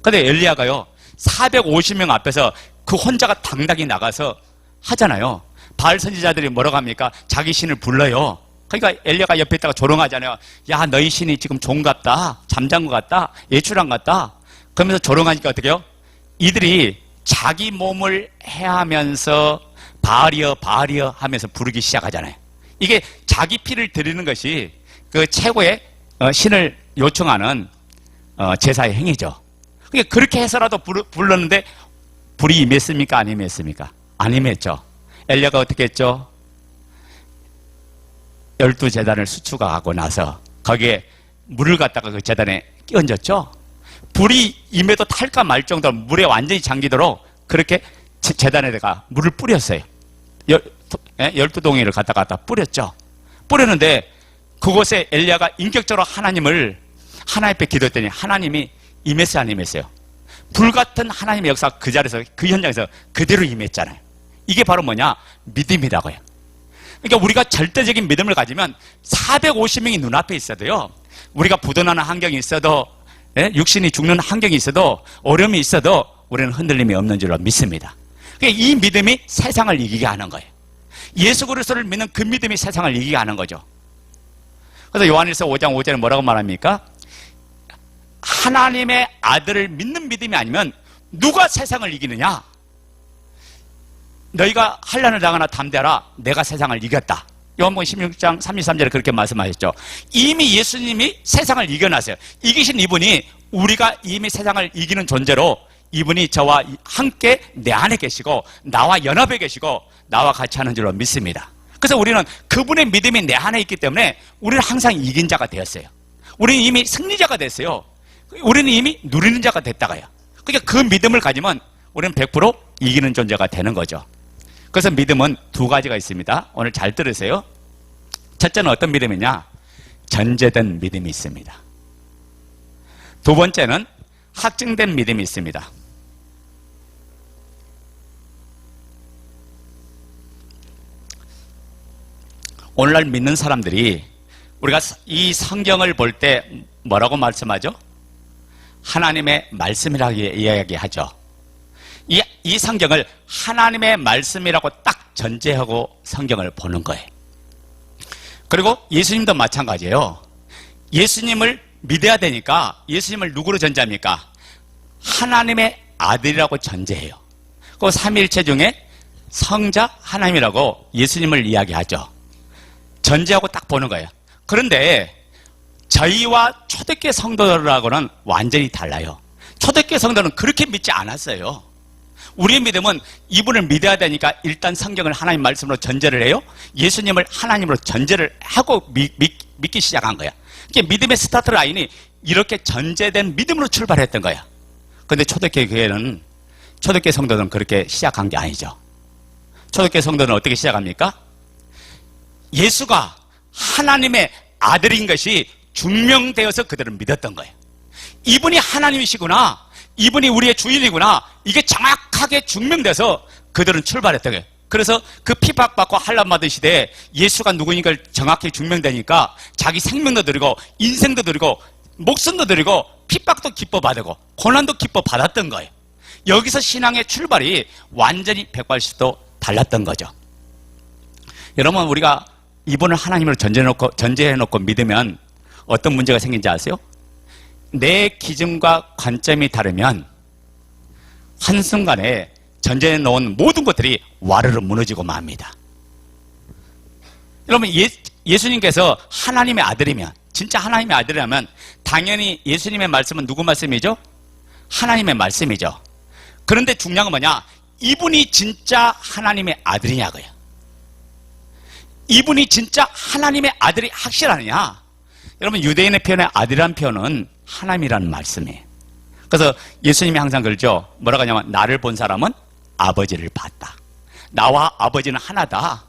근데 엘리야가요 450명 앞에서 그 혼자가 당당히 나가서 하잖아요. 바알 선지자들이 뭐라고 합니까? 자기 신을 불러요. 그러니까 엘리야가 옆에 있다가 조롱하잖아요. 야, 너희 신이 지금 종 같다, 잠잔 것 같다, 예출한 것 같다. 그러면서 조롱하니까 어떻게 해요? 이들이 자기 몸을 해하면서 바알이여 바알이여 하면서 부르기 시작하잖아요. 이게 자기 피를 드리는 것이 그 최고의 신을 요청하는 제사의 행위죠. 그러니까 그렇게 해서라도 불렀는데 불이 임했습니까? 안 임했습니까? 안 임했죠. 엘리야가 어떻게 했죠? 12제단을 수축하고 나서 거기에 물을 갖다가 그 제단에 끼얹었죠. 불이 임해도 탈까 말 정도로 물에 완전히 잠기도록 그렇게 제단에다가 물을 뿌렸어요. 12동이를 갖다 뿌렸죠. 뿌렸는데 그곳에 엘리야가 인격적으로 하나님 앞에 기도했더니 하나님이 임했어요, 안 임했어요? 불같은 하나님의 역사가 그 자리에서, 그 현장에서 그대로 임했잖아요. 이게 바로 뭐냐? 믿음이라고요. 그러니까 우리가 절대적인 믿음을 가지면 450명이 눈앞에 있어도요, 우리가 부도나는 환경이 있어도, 육신이 죽는 환경이 있어도, 어려움이 있어도 우리는 흔들림이 없는 줄로 믿습니다. 그러니까 이 믿음이 세상을 이기게 하는 거예요. 예수 그리스도를 믿는 그 믿음이 세상을 이기게 하는 거죠. 그래서 요한일서 5장 5절에 뭐라고 말합니까? 하나님의 아들을 믿는 믿음이 아니면 누가 세상을 이기느냐? 너희가 환난을 당하나 담대하라. 내가 세상을 이겼다. 요한복음 16장 33절에 그렇게 말씀하셨죠. 이미 예수님이 세상을 이겨놨어요. 이기신 이분이 우리가 이미 세상을 이기는 존재로 이분이 저와 함께 내 안에 계시고 나와 연합해 계시고 나와 같이 하는 줄로 믿습니다. 그래서 우리는 그분의 믿음이 내 안에 있기 때문에 우리는 항상 이긴 자가 되었어요. 우리는 이미 승리자가 됐어요. 우리는 이미 누리는 자가 됐다가요. 그러니까 그 믿음을 가지면 우리는 100% 이기는 존재가 되는 거죠. 그래서 믿음은 두 가지가 있습니다. 오늘 잘 들으세요. 첫째는 어떤 믿음이냐? 전제된 믿음이 있습니다. 두 번째는 확증된 믿음이 있습니다. 오늘날 믿는 사람들이 우리가 이 성경을 볼 때 뭐라고 말씀하죠? 하나님의 말씀이라고 이야기하죠. 이 성경을 하나님의 말씀이라고 딱 전제하고 성경을 보는 거예요. 그리고 예수님도 마찬가지예요. 예수님을 믿어야 되니까 예수님을 누구로 전제합니까? 하나님의 아들이라고 전제해요. 그 삼위일체 중에 성자 하나님이라고 예수님을 이야기하죠. 전제하고 딱 보는 거예요. 그런데 저희와 초대교회 성도들하고는 완전히 달라요. 초대교회 성도는 그렇게 믿지 않았어요. 우리의 믿음은 이분을 믿어야 되니까 일단 성경을 하나님 말씀으로 전제를 해요. 예수님을 하나님으로 전제를 하고 믿기 시작한 거야. 그러니까 믿음의 스타트 라인이 이렇게 전제된 믿음으로 출발했던 거야. 그런데 초대교회 교회는, 초대교회 성도는 그렇게 시작한 게 아니죠. 초대교회 성도는 어떻게 시작합니까? 예수가 하나님의 아들인 것이 증명되어서 그들은 믿었던 거예요. 이분이 하나님이시구나, 이분이 우리의 주인이구나, 이게 정확하게 증명돼서 그들은 출발했던 거예요. 그래서 그 핍박받고 환난받은 시대에 예수가 누구인가 정확히 증명되니까 자기 생명도 드리고 인생도 드리고 목숨도 드리고 핍박도 기뻐 받고 고난도 기뻐 받았던 거예요. 여기서 신앙의 출발이 완전히 180도 달랐던 거죠. 여러분, 우리가 이분을 하나님으로 전제해놓고 믿으면 어떤 문제가 생긴지 아세요? 내 기준과 관점이 다르면 한순간에 전제해놓은 모든 것들이 와르르 무너지고 맙니다. 여러분, 예수님께서 하나님의 아들이면, 진짜 하나님의 아들이라면 당연히 예수님의 말씀은 누구 말씀이죠? 하나님의 말씀이죠. 그런데 중요한 건 뭐냐? 이분이 진짜 하나님의 아들이냐고요. 이분이 진짜 하나님의 아들이 확실하느냐? 여러분, 유대인의 표현의 아들이라는 표현은 하나님이라는 말씀이에요. 그래서 예수님이 항상 그러죠. 뭐라고 하냐면 나를 본 사람은 아버지를 봤다. 나와 아버지는 하나다.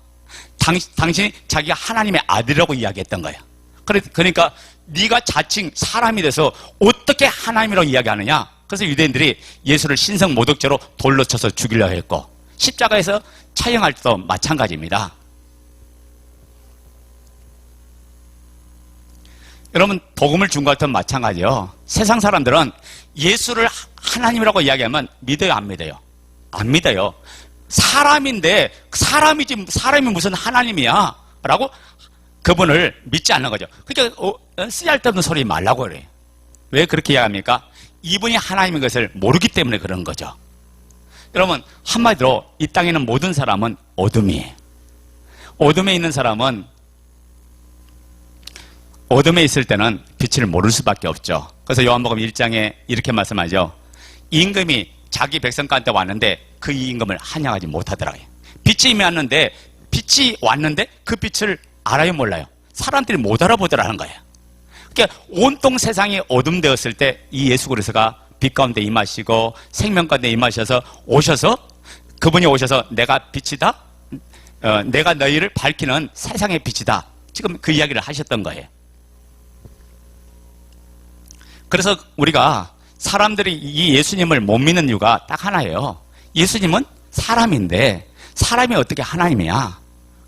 당신이 자기가 하나님의 아들이라고 이야기했던 거예요. 그러니까 네가 자칭 사람이 돼서 어떻게 하나님이라고 이야기하느냐? 그래서 유대인들이 예수를 신성 모독죄로 돌로 쳐서 죽이려고 했고 십자가에서 처형할 때도 마찬가지입니다. 여러분, 복음을 준 것과 마찬가지요. 세상 사람들은 예수를 하나님이라고 이야기하면 믿어요, 안 믿어요? 안 믿어요. 사람인데 사람이 무슨 하나님이야? 라고 그분을 믿지 않는 거죠. 그러니까 쓰잘데없는 소리 말라고 그래요. 왜 그렇게 이야기합니까? 이분이 하나님인 것을 모르기 때문에 그런 거죠. 여러분, 한마디로 이 땅에 있는 모든 사람은 어둠이에요. 어둠에 있는 사람은 어둠에 있을 때는 빛을 모를 수밖에 없죠. 그래서 요한복음 1장에 이렇게 말씀하죠. 임금이 자기 백성 가운데 왔는데 그 임금을 환영하지 못하더라고요. 빛이 이미 왔는데 빛이 왔는데 그 빛을 알아요 몰라요? 사람들이 못 알아보더라는 거예요. 그러니까 온통 세상이 어둠되었을 때 이 예수 그리스도가 빛 가운데 임하시고 생명 가운데 임하셔서 오셔서 그분이 오셔서 내가 빛이다. 내가 너희를 밝히는 세상의 빛이다. 지금 그 이야기를 하셨던 거예요. 그래서 우리가 사람들이 이 예수님을 못 믿는 이유가 딱 하나예요. 예수님은 사람인데 사람이 어떻게 하나님이야?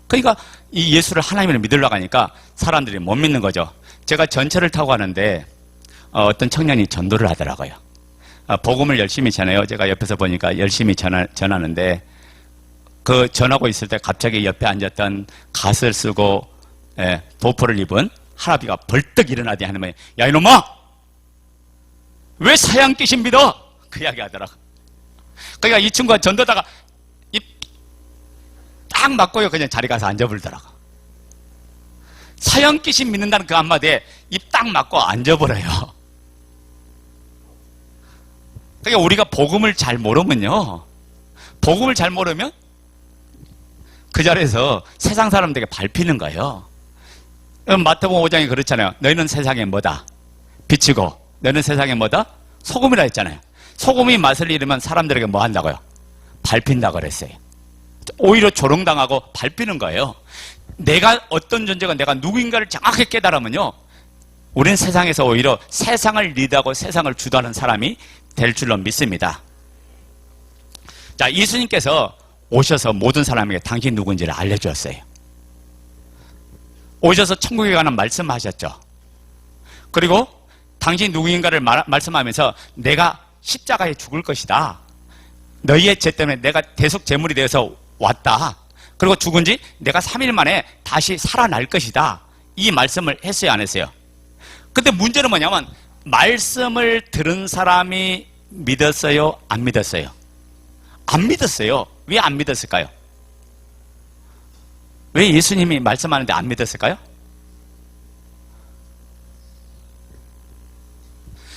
그러니까 이 예수를 하나님을 믿으려고 하니까 사람들이 못 믿는 거죠. 제가 전철을 타고 가는데 어떤 청년이 전도를 하더라고요. 복음을 열심히 전해요. 제가 옆에서 보니까 열심히 전하는데 그 전하고 있을 때 갑자기 옆에 앉았던 갓을 쓰고 도포를 입은 할아비가 벌떡 일어나더니 하는 거예요. 야 이놈아! 왜 사양 귀신 믿어? 그 이야기 하더라고. 그러니까 이 친구가 전도다가 입 딱 맞고요. 그냥 자리 가서 앉아버리더라고. 사양 귀신 믿는다는 그 한마디에 입 딱 맞고 앉아버려요. 그러니까 우리가 복음을 잘 모르면요. 복음을 잘 모르면 그 자리에서 세상 사람들에게 밟히는 거예요. 마태복음 5장에 그렇잖아요. 너희는 세상에 뭐다? 빛이고 너희는 세상에 뭐다? 소금이라 했잖아요. 소금이 맛을 잃으면 사람들에게 뭐 한다고요? 밟힌다고 그랬어요. 오히려 조롱당하고 밟히는 거예요. 내가 어떤 존재가 내가 누구인가를 정확히 깨달으면요. 우리는 세상에서 오히려 세상을 리드하고 세상을 주도하는 사람이 될 줄로 믿습니다. 자, 예수님께서 오셔서 모든 사람에게 당신 누구인지를 알려주었어요. 오셔서 천국에 관한 말씀하셨죠. 그리고 당신 누구인가를 말씀하면서 내가 십자가에 죽을 것이다. 너희의 죄 때문에 내가 대속 제물이 되어서 왔다. 그리고 죽은 지 내가 3일 만에 다시 살아날 것이다. 이 말씀을 했어요, 안 했어요? 근데 문제는 뭐냐면 말씀을 들은 사람이 믿었어요, 안 믿었어요? 안 믿었어요. 왜 안 믿었을까요? 왜 예수님이 말씀하는데 안 믿었을까요?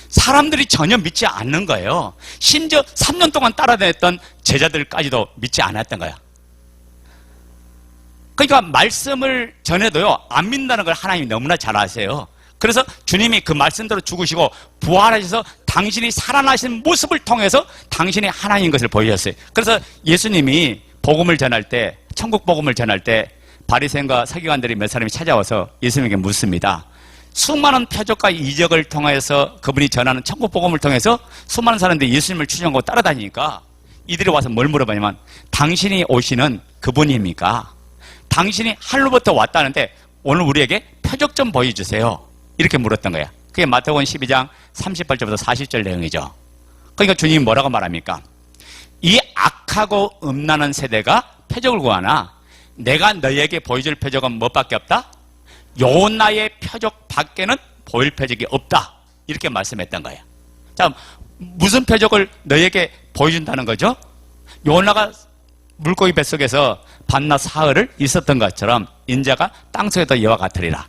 사람들이 전혀 믿지 않는 거예요. 심지어 3년 동안 따라다녔던 제자들까지도 믿지 않았던 거예요. 그러니까 말씀을 전해도요, 안 믿는다는 걸 하나님이 너무나 잘 아세요. 그래서 주님이 그 말씀대로 죽으시고 부활하셔서 당신이 살아나신 모습을 통해서 당신이 하나님인 것을 보여줬어요. 그래서 예수님이 복음을 전할 때, 천국 복음을 전할 때 바리새인과 서기관들이 몇 사람이 찾아와서 예수님에게 묻습니다. 수많은 표적과 이적을 통해서 그분이 전하는 천국 복음을 통해서 수많은 사람들이 예수님을 추종하고 따라다니니까 이들이 와서 뭘 물어보냐면 당신이 오시는 그분입니까? 당신이 하늘로부터 왔다는데 오늘 우리에게 표적 좀 보여주세요. 이렇게 물었던 거야. 그게 마태복음 12장 38절부터 40절 내용이죠. 그러니까 주님이 뭐라고 말합니까? 이 악하고 음란한 세대가 표적을 구하나 내가 너희에게 보여줄 표적은 무엇밖에 없다? 요나의 표적 밖에는 보일 표적이 없다. 이렇게 말씀했던 거예요. 자, 무슨 표적을 너희에게 보여준다는 거죠? 요나가 물고기 뱃속에서 밤낮 사흘을 있었던 것처럼 인자가 땅속에도 이와 같으리라.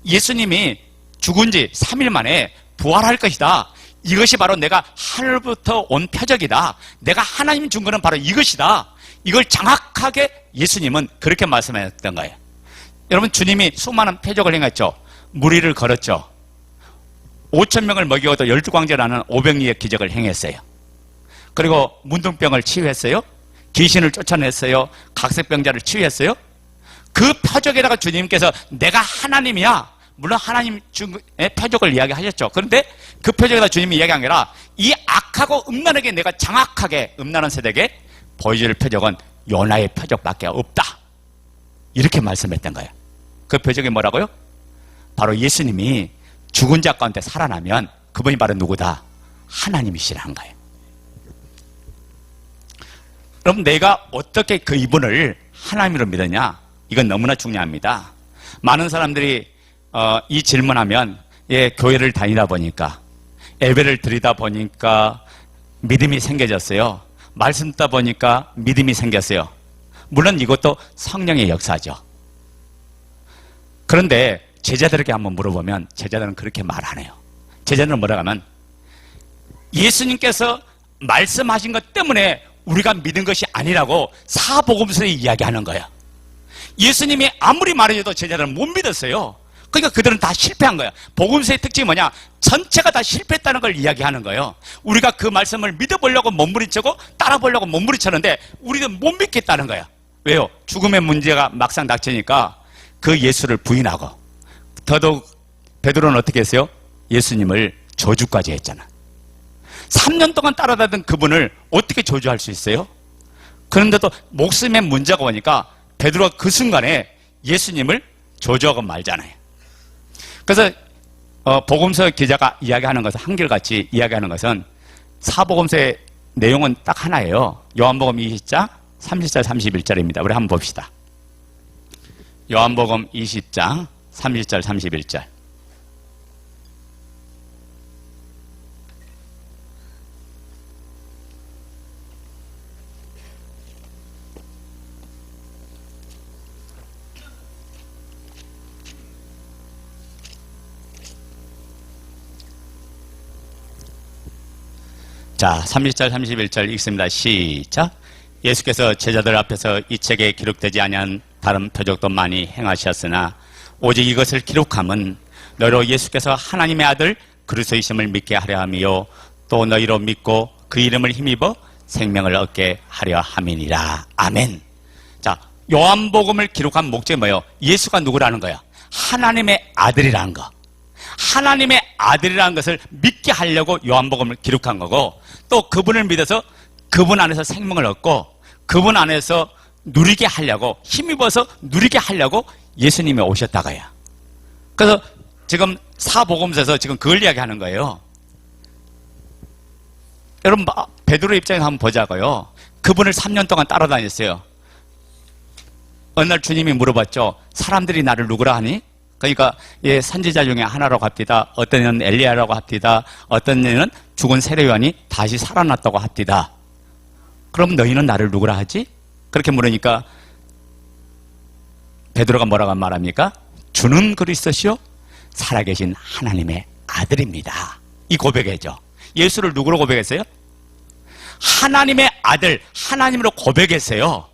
예수님이 죽은 지 3일 만에 부활할 것이다. 이것이 바로 내가 하늘부터 온 표적이다. 내가 하나님 준 거는 바로 이것이다. 이걸 정확하게 예수님은 그렇게 말씀했던 거예요. 여러분, 주님이 수많은 표적을 행했죠. 무리를 걸었죠. 5,000명을 먹이고도 12광절하는 오병이의 기적을 행했어요. 그리고 문둥병을 치유했어요. 귀신을 쫓아냈어요. 각색병자를 치유했어요. 그 표적에다가 주님께서 내가 하나님이야. 물론 하나님 중의 표적을 이야기하셨죠. 그런데 그 표적에다 주님이 이야기한 게 아니라 이 악하고 음란하게 내가 정확하게 음란한 세대에게 보여줄 표적은 요나의 표적밖에 없다. 이렇게 말씀했던 거예요. 그 표적이 뭐라고요? 바로 예수님이 죽은 자 가운데 살아나면 그분이 바로 누구다? 하나님이시라는 거예요. 그럼 내가 어떻게 그 이분을 하나님으로 믿느냐? 이건 너무나 중요합니다. 많은 사람들이 이 질문하면 교회를 다니다 보니까 예배를 드리다 보니까 믿음이 생겨졌어요. 말씀 듣다 보니까 믿음이 생겼어요. 물론 이것도 성령의 역사죠. 그런데 제자들에게 한번 물어보면 제자들은 그렇게 말 안 해요. 제자들은 뭐라고 하면 예수님께서 말씀하신 것 때문에 우리가 믿은 것이 아니라고 사복음서에 이야기하는 거예요. 예수님이 아무리 말해줘도 제자들은 못 믿었어요. 그러니까 그들은 다 실패한 거예요. 복음서의 특징이 뭐냐? 전체가 다 실패했다는 걸 이야기하는 거예요. 우리가 그 말씀을 믿어보려고 몸부림치고 따라보려고 몸부림쳤는데 우리는 못 믿겠다는 거예요. 왜요? 죽음의 문제가 막상 닥치니까 그 예수를 부인하고, 더더욱 베드로는 어떻게 했어요? 예수님을 저주까지 했잖아. 3년 동안 따라다니던 그분을 어떻게 저주할 수 있어요? 그런데도 목숨의 문제가 오니까 베드로가 그 순간에 예수님을 저주하고 말잖아요. 그래서 복음서 기자가 이야기하는 것은 한결같이 이야기하는 것은 사복음서의 내용은 딱 하나예요. 요한복음 20장 30절 31절입니다. 우리 한번 봅시다. 요한복음 20장 30절 31절. 자, 30절 31절 읽습니다. 시작. 예수께서 제자들 앞에서 이 책에 기록되지 아니한 다른 표적도 많이 행하셨으나 오직 이것을 기록함은 너희로 예수께서 하나님의 아들 그리스도이심을 믿게 하려 함이요 또 너희로 믿고 그 이름을 힘입어 생명을 얻게 하려 함이니라. 아멘. 자, 요한복음을 기록한 목적이 뭐예요? 예수가 누구라는 거예요? 하나님의 아들이라는 거. 하나님의 아들이라는 것을 믿게 하려고 요한복음을 기록한 거고, 또 그분을 믿어서 그분 안에서 생명을 얻고 그분 안에서 누리게 하려고, 힘입어서 누리게 하려고 예수님이 오셨다고요. 그래서 지금 사복음서에서 지금 그걸 이야기하는 거예요. 여러분, 베드로 입장에서 한번 보자고요. 그분을 3년 동안 따라다녔어요. 어느 날 주님이 물어봤죠. 사람들이 나를 누구라 하니? 그러니까 선지자 중에 하나라고 합디다. 어떤 이는 엘리야라고 합디다. 어떤 이는 죽은 세례요한이 다시 살아났다고 합디다. 그럼 너희는 나를 누구라 하지? 그렇게 물으니까 베드로가 뭐라고 말합니까? 주는 그리스도시요 살아계신 하나님의 아들입니다. 이 고백이죠. 예수를 누구로 고백했어요? 하나님의 아들, 하나님으로 고백했어요.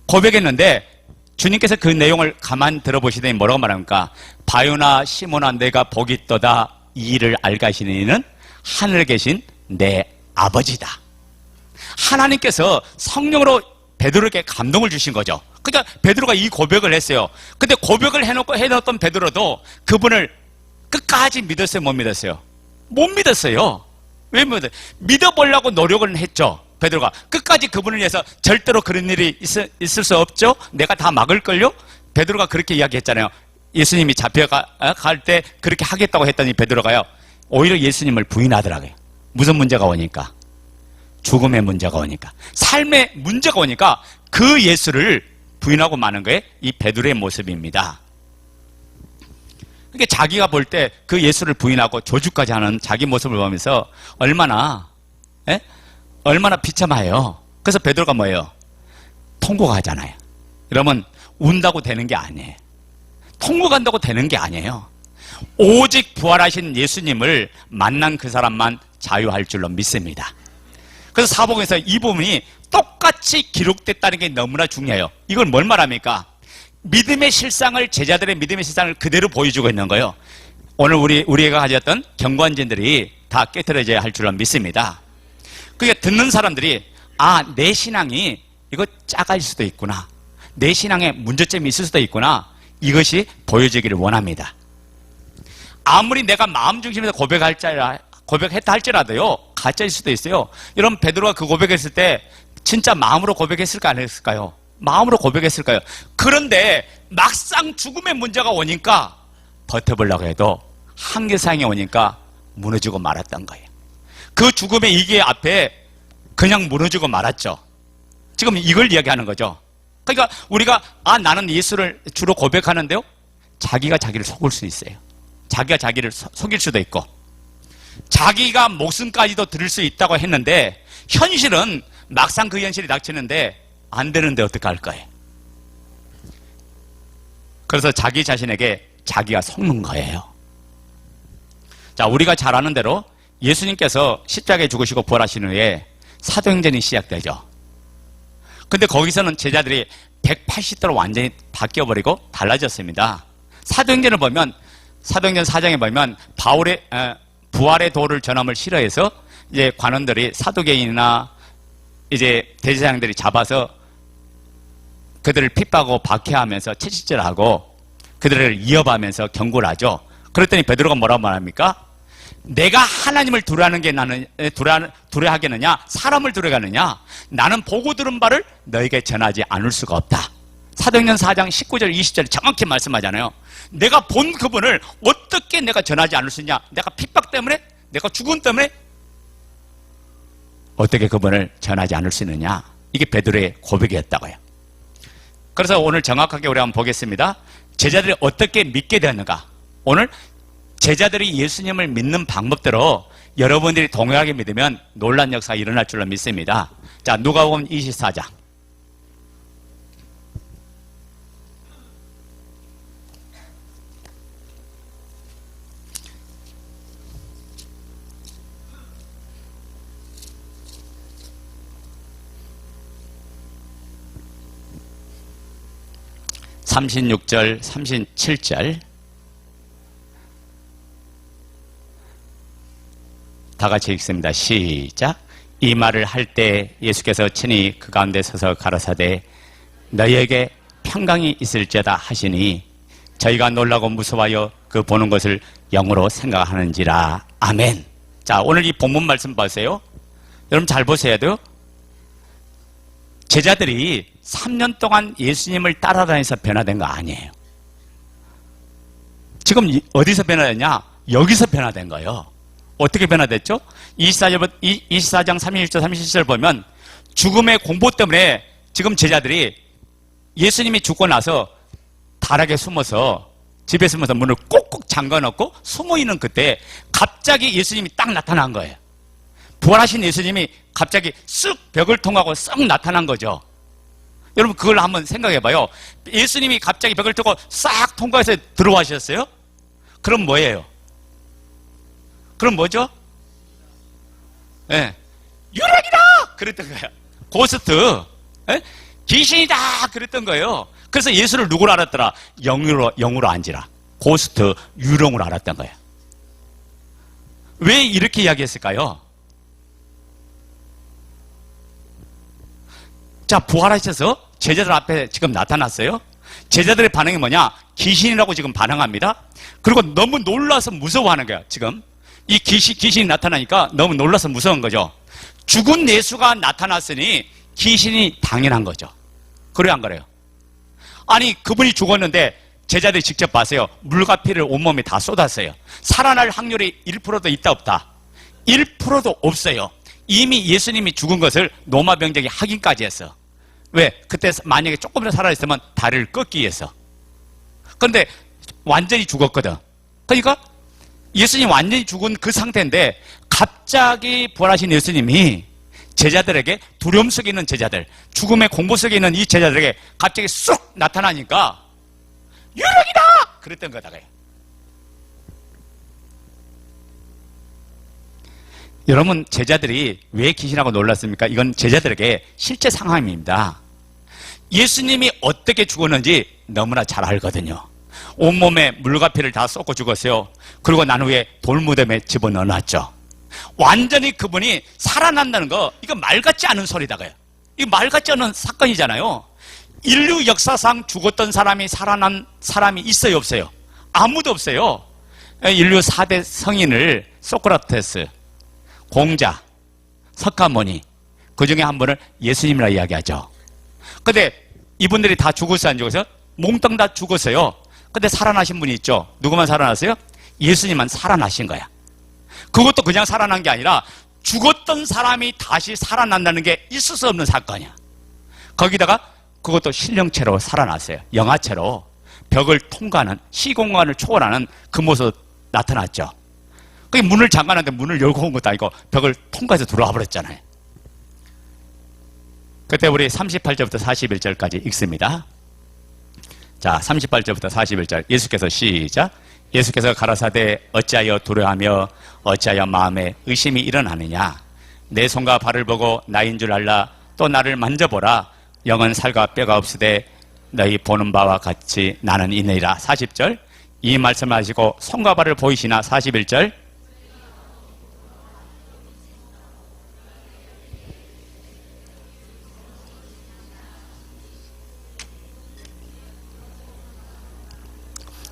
고백했는데 주님께서 그 내용을 가만 들어보시더니 뭐라고 말합니까? 바요나 시몬아 내가 복이 있도다. 이 일을 알가시는 이는 하늘에 계신 내 아버지다. 하나님께서 성령으로 베드로에게 감동을 주신 거죠. 그러니까 베드로가 이 고백을 했어요. 근데 고백을 해놓았던 베드로도 그분을 끝까지 믿었어요? 못 믿었어요? 못 믿었어요. 왜 믿었어요? 믿어보려고 노력을 했죠. 베드로가 끝까지 그분을 위해서 절대로 그런 일이 있을 수 없죠. 내가 다 막을걸요. 베드로가 그렇게 이야기했잖아요. 예수님이 잡혀갈 때 그렇게 하겠다고 했더니 베드로가요 오히려 예수님을 부인하더라고요. 무슨 문제가 오니까? 죽음의 문제가 오니까, 삶의 문제가 오니까 그 예수를 부인하고 마는 거에 이 베드로의 모습입니다. 그러니까 자기가 볼 때 그 예수를 부인하고 조주까지 하는 자기 모습을 보면서 얼마나 비참해요. 그래서 베드로가 뭐예요? 통곡 하잖아요. 여러분, 운다고 되는 게 아니에요. 통곡한다고 되는 게 아니에요. 오직 부활하신 예수님을 만난 그 사람만 자유할 줄로 믿습니다. 그래서 사복음에서 이 부분이 똑같이 기록됐다는 게 너무나 중요해요. 이걸 뭘 말합니까? 믿음의 실상을, 제자들의 믿음의 실상을 그대로 보여주고 있는 거예요. 오늘 우리가 가졌던 경관진들이 다 깨트려져야 할 줄로 믿습니다. 그게 듣는 사람들이 내 신앙이 이거 작아질 수도 있구나, 내 신앙에 문제점이 있을 수도 있구나, 이것이 보여지기를 원합니다. 아무리 내가 마음 중심에서 고백했다 할지라도요 가짜일 수도 있어요. 여러분, 베드로가 그 고백했을 때 진짜 마음으로 고백했을까 안 했을까요? 마음으로 고백했을까요? 그런데 막상 죽음의 문제가 오니까 버텨보려고 해도 한계상에 오니까 무너지고 말았던 거예요. 그 죽음의 이게 앞에 그냥 무너지고 말았죠. 지금 이걸 이야기하는 거죠. 그러니까 우리가 나는 예수를 주로 고백하는데요, 자기가 자기를 속을 수 있어요. 자기가 자기를 속일 수도 있고, 자기가 목숨까지도 들을 수 있다고 했는데 현실은 막상 그 현실이 닥치는데 안 되는데 어떡할 거예요? 그래서 자기 자신에게 자기가 속는 거예요. 자, 우리가 잘 아는 대로 예수님께서 십자가에 죽으시고 부활하신 후에 사도행전이 시작되죠. 근데 거기서는 제자들이 180도로 완전히 바뀌어버리고 달라졌습니다. 사도행전을 보면, 사도행전 4장에 보면 바울의 부활의 도를 전함을 싫어해서 이제 관원들이 사두개인이나 이제 대제사장들이 잡아서 그들을 핍박하고 박해하면서 채찍질하고 그들을 위협하면서 경고를 하죠. 그랬더니 베드로가 뭐라고 말합니까? 내가 하나님을 두려워하겠느냐? 사람을 두려워하느냐? 나는 보고 들은 바를 너에게 전하지 않을 수가 없다. 사도행전 4장 19절 20절 정확히 말씀하잖아요. 내가 본 그분을 어떻게 내가 전하지 않을 수 있냐? 내가 핍박 때문에? 내가 죽음 때문에? 어떻게 그분을 전하지 않을 수 있느냐? 이게 베드로의 고백이었다고요. 그래서 오늘 정확하게 우리 한번 보겠습니다. 제자들이 어떻게 믿게 되었는가? 오늘 제자들이 예수님을 믿는 방법대로 여러분들이 동일하게 믿으면 놀란 역사가 일어날 줄로 믿습니다. 자, 누가복음 24장. (36절) (37절) 다 같이 읽습니다. 시작. 이 말을 할 때 예수께서 친히 그 가운데 서서 가라사대 너희에게 평강이 있을지어다 하시니 저희가 놀라고 무서워하여 그 보는 것을 영으로 생각하는지라. 아멘. 자, 오늘 이 본문 말씀 보세요. 여러분 잘 보셔야 돼요. 제자들이 3년 동안 예수님을 따라다니면서 변화된 거 아니에요. 지금 어디서 변화됐냐? 여기서 변화된 거예요. 어떻게 변화됐죠? 24장 31절 37절 보면 죽음의 공포 때문에 지금 제자들이 예수님이 죽고 나서 다락에 숨어서 집에 숨어서 문을 꼭꼭 잠가놓고 숨어있는 그때 갑자기 예수님이 딱 나타난 거예요. 부활하신 예수님이 갑자기 쓱 벽을 통하고 쓱 나타난 거죠. 여러분 그걸 한번 생각해봐요. 예수님이 갑자기 벽을 뚫고 싹 통과해서 들어와셨어요? 그럼 뭐예요? 그럼 뭐죠? 예, 유령이다! 그랬던 거예요. 고스트, 예? 귀신이다! 그랬던 거예요. 그래서 예수를 누구로 알았더라? 영으로 앉으라. 고스트, 유령으로 알았던 거예요. 왜 이렇게 이야기했을까요? 자, 부활하셔서 제자들 앞에 지금 나타났어요. 제자들의 반응이 뭐냐? 귀신이라고 지금 반응합니다. 그리고 너무 놀라서 무서워하는 거예요. 지금 이 귀신이 나타나니까 너무 놀라서 무서운 거죠. 죽은 예수가 나타났으니 귀신이 당연한 거죠. 그래요, 안 그래요? 아니, 그분이 죽었는데 제자들이 직접 봤어요. 물과 피를 온몸에 다 쏟았어요. 살아날 확률이 1%도 있다 없다? 1%도 없어요. 이미 예수님이 죽은 것을 로마 병정이 확인까지 했어. 왜? 그때 만약에 조금이라도 살아있으면 다리를 꺾기 위해서. 그런데 완전히 죽었거든. 그러니까 예수님 완전히 죽은 그 상태인데 갑자기 부활하신 예수님이 제자들에게, 두려움 속에 있는 제자들, 죽음의 공포 속에 있는 이 제자들에게 갑자기 쑥 나타나니까 유령이다! 그랬던 거다가요. 여러분, 제자들이 왜 귀신하고 놀랐습니까? 이건 제자들에게 실제 상황입니다. 예수님이 어떻게 죽었는지 너무나 잘 알거든요. 온몸에 물과 피를 다 쏟고 죽었어요. 그리고 난 후에 돌무덤에 집어넣어놨죠. 완전히 그분이 살아난다는 거, 이거 말 같지 않은 소리다가요. 이거 말 같지 않은 사건이잖아요. 인류 역사상 죽었던 사람이 살아난 사람이 있어요, 없어요? 아무도 없어요. 인류 4대 성인을 소크라테스, 공자, 석가모니, 그 중에 한 분을 예수님이라 이야기하죠. 근데 이분들이 다 죽었어요, 안 죽었어요? 몽땅 다 죽었어요. 근데 살아나신 분이 있죠. 누구만 살아났어요? 예수님만 살아나신 거야. 그것도 그냥 살아난 게 아니라 죽었던 사람이 다시 살아난다는 게 있을 수 없는 사건이야. 거기다가 그것도 신령체로 살아났어요. 영화체로 벽을 통과하는, 시공간을 초월하는 그 모습 나타났죠. 그게 문을 잠가놨는데 문을 열고 온 것도 아니고 벽을 통과해서 들어와 버렸잖아요. 그때 우리 38절부터 41절까지 읽습니다. 자, 38절부터 41절 예수께서 시작. 예수께서 가라사대 어찌하여 두려워하며 어찌하여 마음에 의심이 일어나느냐. 내 손과 발을 보고 나인 줄 알라. 또 나를 만져보라. 영은 살과 뼈가 없으되 너희 보는 바와 같이 나는 이내리라. 40절 이 말씀을 하시고 손과 발을 보이시나. 41절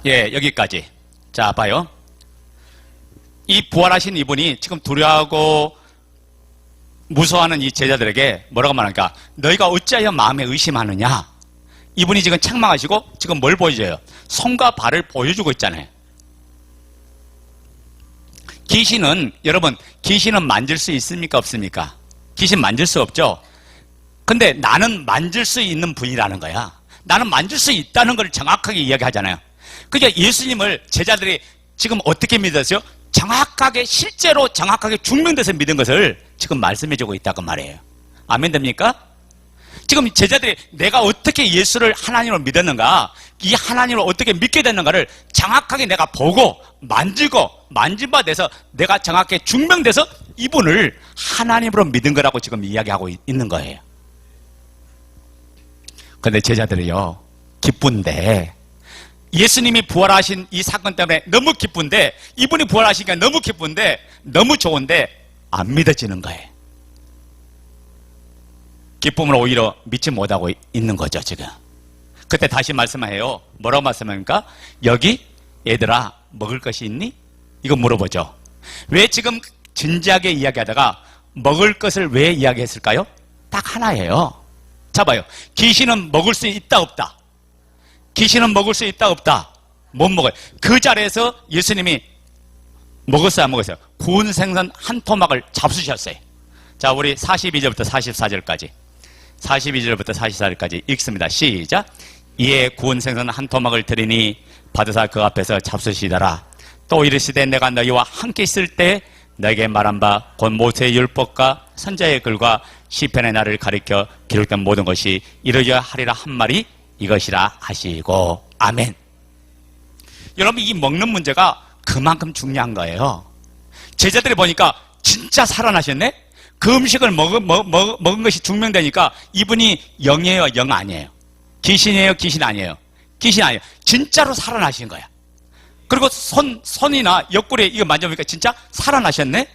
예, 여기까지. 자, 봐요. 이 부활하신 이분이 지금 두려워하고 무서워하는 이 제자들에게 뭐라고 말하니까 너희가 어찌하여 마음에 의심하느냐. 이분이 지금 책망하시고 지금 뭘 보여줘요? 손과 발을 보여주고 있잖아요. 귀신은, 여러분, 귀신은 만질 수 있습니까? 없습니까? 귀신 만질 수 없죠? 근데 나는 만질 수 있는 분이라는 거야. 나는 만질 수 있다는 걸 정확하게 이야기하잖아요. 그러니까 예수님을 제자들이 지금 어떻게 믿었어요? 정확하게, 실제로 정확하게 증명돼서 믿은 것을 지금 말씀해주고 있다고 말이에요. 아멘 됩니까? 지금 제자들이 내가 어떻게 예수를 하나님으로 믿었는가, 이 하나님을 어떻게 믿게 됐는가를 정확하게 내가 보고 만지고 만진 바 돼서 내가 정확하게 증명돼서 이분을 하나님으로 믿은 거라고 지금 이야기하고 있는 거예요. 그런데 제자들이요, 기쁜데, 예수님이 부활하신 이 사건 때문에 너무 기쁜데, 이분이 부활하시니까 너무 기쁜데, 너무 좋은데 안 믿어지는 거예요. 기쁨을 오히려 믿지 못하고 있는 거죠, 지금. 그때 다시 말씀해요. 뭐라고 말씀합니까? 여기 얘들아 먹을 것이 있니? 이거 물어보죠. 왜 지금 진지하게 이야기하다가 먹을 것을 왜 이야기했을까요? 딱 하나예요. 자, 봐요. 귀신은 먹을 수 있다 없다? 귀신은 먹을 수 있다 없다? 못 먹어요. 그 자리에서 예수님이 먹었어요, 안 먹었어요? 구운 생선 한 토막을 잡수셨어요. 자, 우리 42절부터 44절까지 42절부터 44절까지 읽습니다. 시작. 이에 구운 생선 한 토막을 드리니 받으사 그 앞에서 잡수시더라. 또 이르시되 내가 너희와 함께 있을 때 너에게 말한 바 곧 모세의 율법과 선지자의 글과 시편의 날을 가리켜 기록된 모든 것이 이루어야 하리라 한 말이 이것이라 하시고. 아멘. 여러분, 이 먹는 문제가 그만큼 중요한 거예요. 제자들이 보니까 진짜 살아나셨네? 그 음식을 먹은 것이 증명되니까 이분이 영이에요, 영 아니에요? 귀신이에요, 귀신 아니에요? 귀신 아니에요. 진짜로 살아나신 거야. 그리고 손이나 옆구리에 이거 만져보니까 진짜 살아나셨네?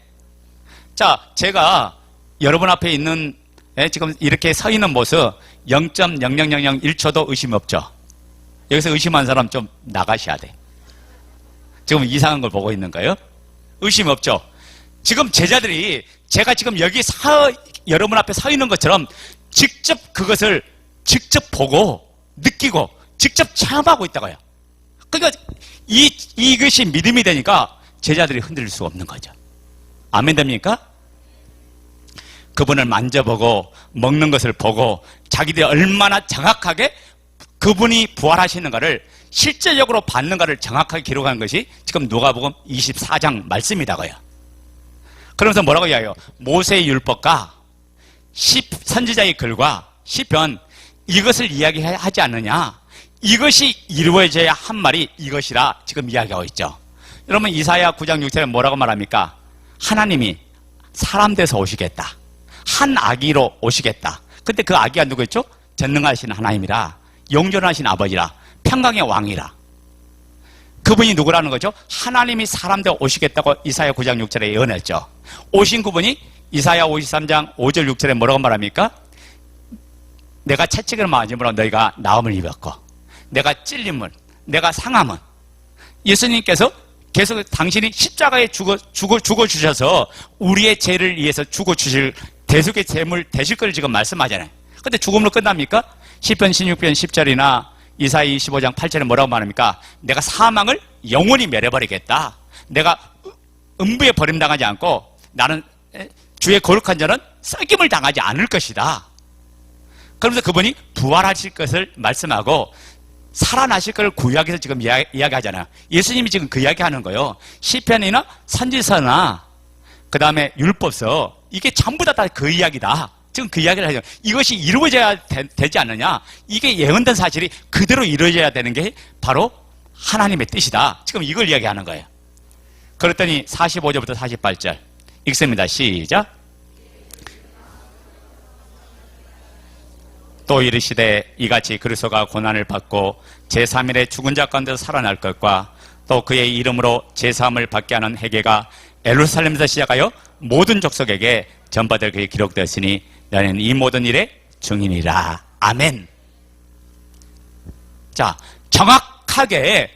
자, 제가 여러분 앞에 있는, 지금 이렇게 서 있는 모습 0.0001초도 의심이 없죠? 여기서 의심한 사람 좀 나가셔야 돼. 지금 이상한 걸 보고 있는 거예요? 의심 없죠? 지금 제자들이 제가 지금 여기 여러분 앞에 서 있는 것처럼 직접 그것을 직접 보고 느끼고 직접 체험하고 있다고요. 그러니까 이것이 믿음이 되니까 제자들이 흔들릴 수가 없는 거죠. 아멘 됩니까? 그분을 만져보고 먹는 것을 보고 자기들이 얼마나 정확하게 그분이 부활하시는가를 실제적으로 받는가를 정확하게 기록한 것이 지금 누가복음 24장 말씀이다고요. 그러면서 뭐라고 이야기해요? 모세의 율법과 선지자의 글과 시편, 이것을 이야기하지 않느냐? 이것이 이루어져야 한 말이 이것이라 지금 이야기하고 있죠. 여러분, 이사야 9장 6절에 뭐라고 말합니까? 하나님이 사람 돼서 오시겠다. 한 아기로 오시겠다. 근데 그 아기가 누구였죠? 전능하신 하나님이라, 영존하신 아버지라, 평강의 왕이라. 그분이 누구라는 거죠? 하나님이 사람 되어 오시겠다고 이사야 9장 6절에 예언했죠. 오신 그분이 이사야 53장 5절 6절에 뭐라고 말합니까? 내가 채찍을 맞음으로 너희가 나음을 입었고, 내가 찔림을, 내가 상함은. 예수님께서 계속 당신이 십자가에 죽어주셔서 우리의 죄를 위해서 죽어주실 대속의 제물 되실 걸 지금 말씀하잖아요. 근데 죽음으로 끝납니까? 시편 16편 10절이나 이사야 25장 8절에 뭐라고 말합니까? 내가 사망을 영원히 멸해버리겠다. 내가 음부에 버림당하지 않고 나는 주의 거룩한 자는 썩임을 당하지 않을 것이다. 그러면서 그분이 부활하실 것을 말씀하고 살아나실 것을 구약에서 지금 이야기하잖아요. 예수님이 지금 그 이야기하는 거예요. 시편이나 선지서나 그 다음에 율법서, 이게 전부 다 그 이야기다. 지금 그 이야기를 하죠. 이것이 이루어져야 되지 않느냐. 이게 예언된 사실이 그대로 이루어져야 되는 게 바로 하나님의 뜻이다. 지금 이걸 이야기하는 거예요. 그랬더니 45절부터 48절 읽습니다. 시작. 또 이르시되 이같이 그리스도가 고난을 받고 제3일에 죽은 자 가운데서 살아날 것과 또 그의 이름으로 제3을 받게 하는 회개가 예루살렘에서 시작하여 모든 족속에게 전파될 그에 기록되었으니 너는 이 모든 일의 증인이라. 아멘. 자, 정확하게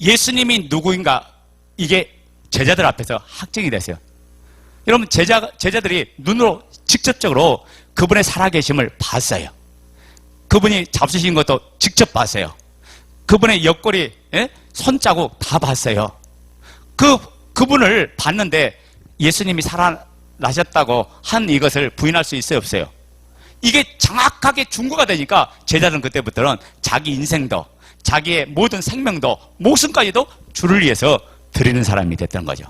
예수님이 누구인가 이게 제자들 앞에서 확증이 됐어요. 여러분, 제자들이 눈으로 직접적으로 그분의 살아계심을 봤어요. 그분이 잡수신 것도 직접 봤어요. 그분의 옆구리, 손자국 다 봤어요. 그분을 봤는데 예수님이 살아나셨다고 한 이것을 부인할 수 있어요, 없어요? 이게 정확하게 증거가 되니까 제자들은 그때부터는 자기 인생도, 자기의 모든 생명도, 목숨까지도 주를 위해서 드리는 사람이 됐던 거죠.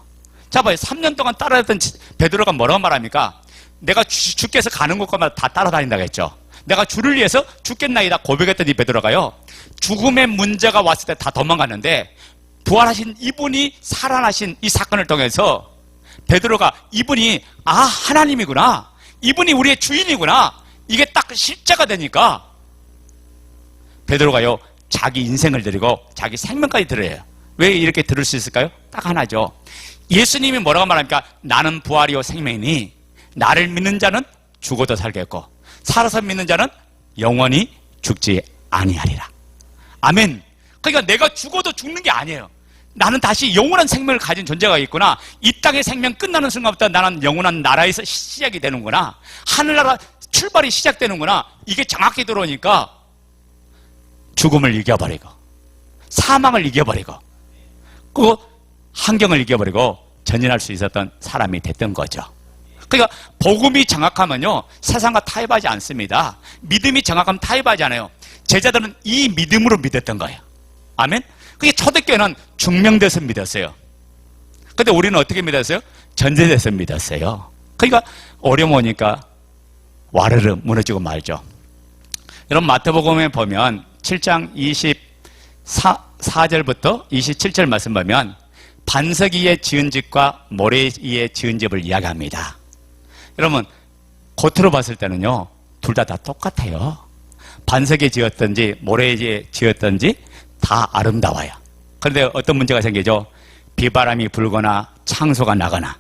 자, 봐요. 3년 동안 따라다녔던 베드로가 뭐라고 말합니까? 내가 주께서 가는 곳마다 다 따라다닌다고 했죠. 내가 주를 위해서 죽겠나이다 고백했던 이 베드로가요, 죽음의 문제가 왔을 때 다 도망갔는데 부활하신 이분이 살아나신 이 사건을 통해서 베드로가 이분이 하나님이구나, 이분이 우리의 주인이구나, 이게 딱 실제가 되니까 베드로가요 자기 인생을 드리고 자기 생명까지 드려요. 왜 이렇게 들을 수 있을까요? 딱 하나죠. 예수님이 뭐라고 말합니까? 나는 부활이요 생명이니 나를 믿는 자는 죽어도 살겠고 살아서 믿는 자는 영원히 죽지 아니하리라. 아멘. 그러니까 내가 죽어도 죽는 게 아니에요. 나는 다시 영원한 생명을 가진 존재가 있구나. 이 땅의 생명 끝나는 순간부터 나는 영원한 나라에서 시작이 되는구나. 하늘나라 출발이 시작되는구나. 이게 정확히 들어오니까 죽음을 이겨버리고 사망을 이겨버리고 그 환경을 이겨버리고 전진할 수 있었던 사람이 됐던 거죠. 그러니까 복음이 정확하면요 세상과 타협하지 않습니다. 믿음이 정확하면 타협하지 않아요. 제자들은 이 믿음으로 믿었던 거예요. 아멘. 그게 초대교회는 중명돼서 믿었어요. 근데 우리는 어떻게 믿었어요? 전제돼서 믿었어요. 그러니까 어려움 오니까 와르르 무너지고 말죠. 여러분 마태복음에 보면 7장 24절부터 27절 말씀 보면 반석 위에 지은 집과 모래 위에 지은 집을 이야기합니다. 여러분 겉으로 봤을 때는요 둘 다 똑같아요. 반석에 지었든지 모래에 지었든지 다 아름다워요. 그런데 어떤 문제가 생기죠? 비바람이 불거나 창소가 나거나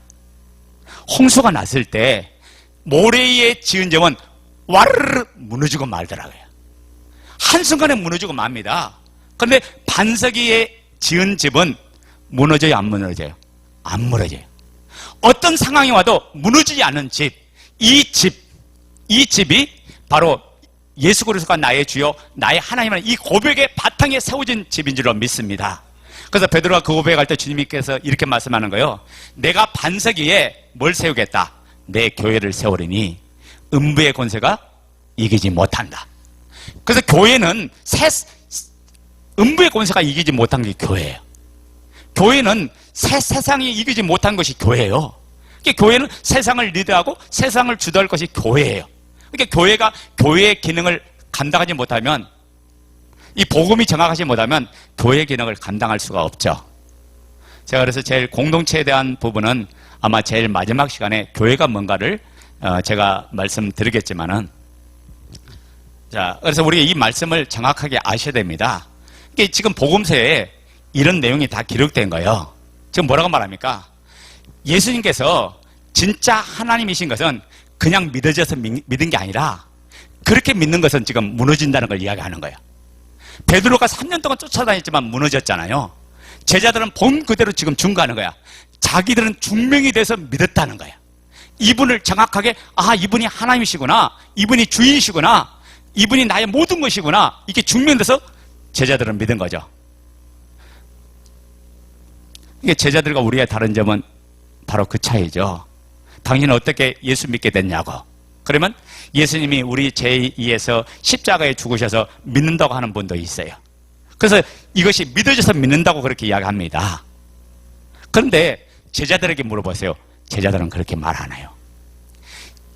홍수가 났을 때 모래에 지은 집은 와르르 무너지고 말더라고요. 한순간에 무너지고 맙니다. 그런데 반석 위에 지은 집은 무너져요, 안 무너져요? 안 무너져요. 어떤 상황이 와도 무너지지 않는 집, 이 집이 바로 예수 그리스도가 나의 주요 나의 하나님은 이 고백의 바탕에 세워진 집인 줄로 믿습니다. 그래서 베드로가 그 고백할 때 주님께서 이렇게 말씀하는 거예요. 내가 반석 위에 뭘 세우겠다? 내 교회를 세우리니 음부의 권세가 이기지 못한다. 그래서 교회는 음부의 권세가 이기지 못한 게 교회예요. 교회는 세상이 이기지 못한 것이 교회예요. 그러니까 교회는 세상을 리드하고 세상을 주도할 것이 교회예요. 그러니까 교회가 교회의 기능을 감당하지 못하면, 이 복음이 정확하지 못하면 교회의 기능을 감당할 수가 없죠. 제가 그래서 제일 공동체에 대한 부분은 아마 제일 마지막 시간에 교회가 뭔가를 제가 말씀드리겠지만은, 자, 그래서 우리가 이 말씀을 정확하게 아셔야 됩니다. 그러니까 지금 복음서에 이런 내용이 다 기록된 거예요. 지금 뭐라고 말합니까? 예수님께서 진짜 하나님이신 것은 그냥 믿어져서 믿은 게 아니라 그렇게 믿는 것은 지금 무너진다는 걸 이야기하는 거예요. 베드로가 3년 동안 쫓아다녔지만 무너졌잖아요. 제자들은 본 그대로 지금 증거하는 거야. 자기들은 중명이 돼서 믿었다는 거야. 이분을 정확하게 이분이 하나님이시구나, 이분이 주인이시구나, 이분이 나의 모든 것이구나, 이렇게 증명돼서 제자들은 믿은 거죠. 이게 제자들과 우리의 다른 점은 바로 그 차이죠. 당신은 어떻게 예수 믿게 됐냐고. 그러면 예수님이 우리 제2에서 십자가에 죽으셔서 믿는다고 하는 분도 있어요. 그래서 이것이 믿어져서 믿는다고 그렇게 이야기합니다. 그런데 제자들에게 물어보세요. 제자들은 그렇게 말 안 해요.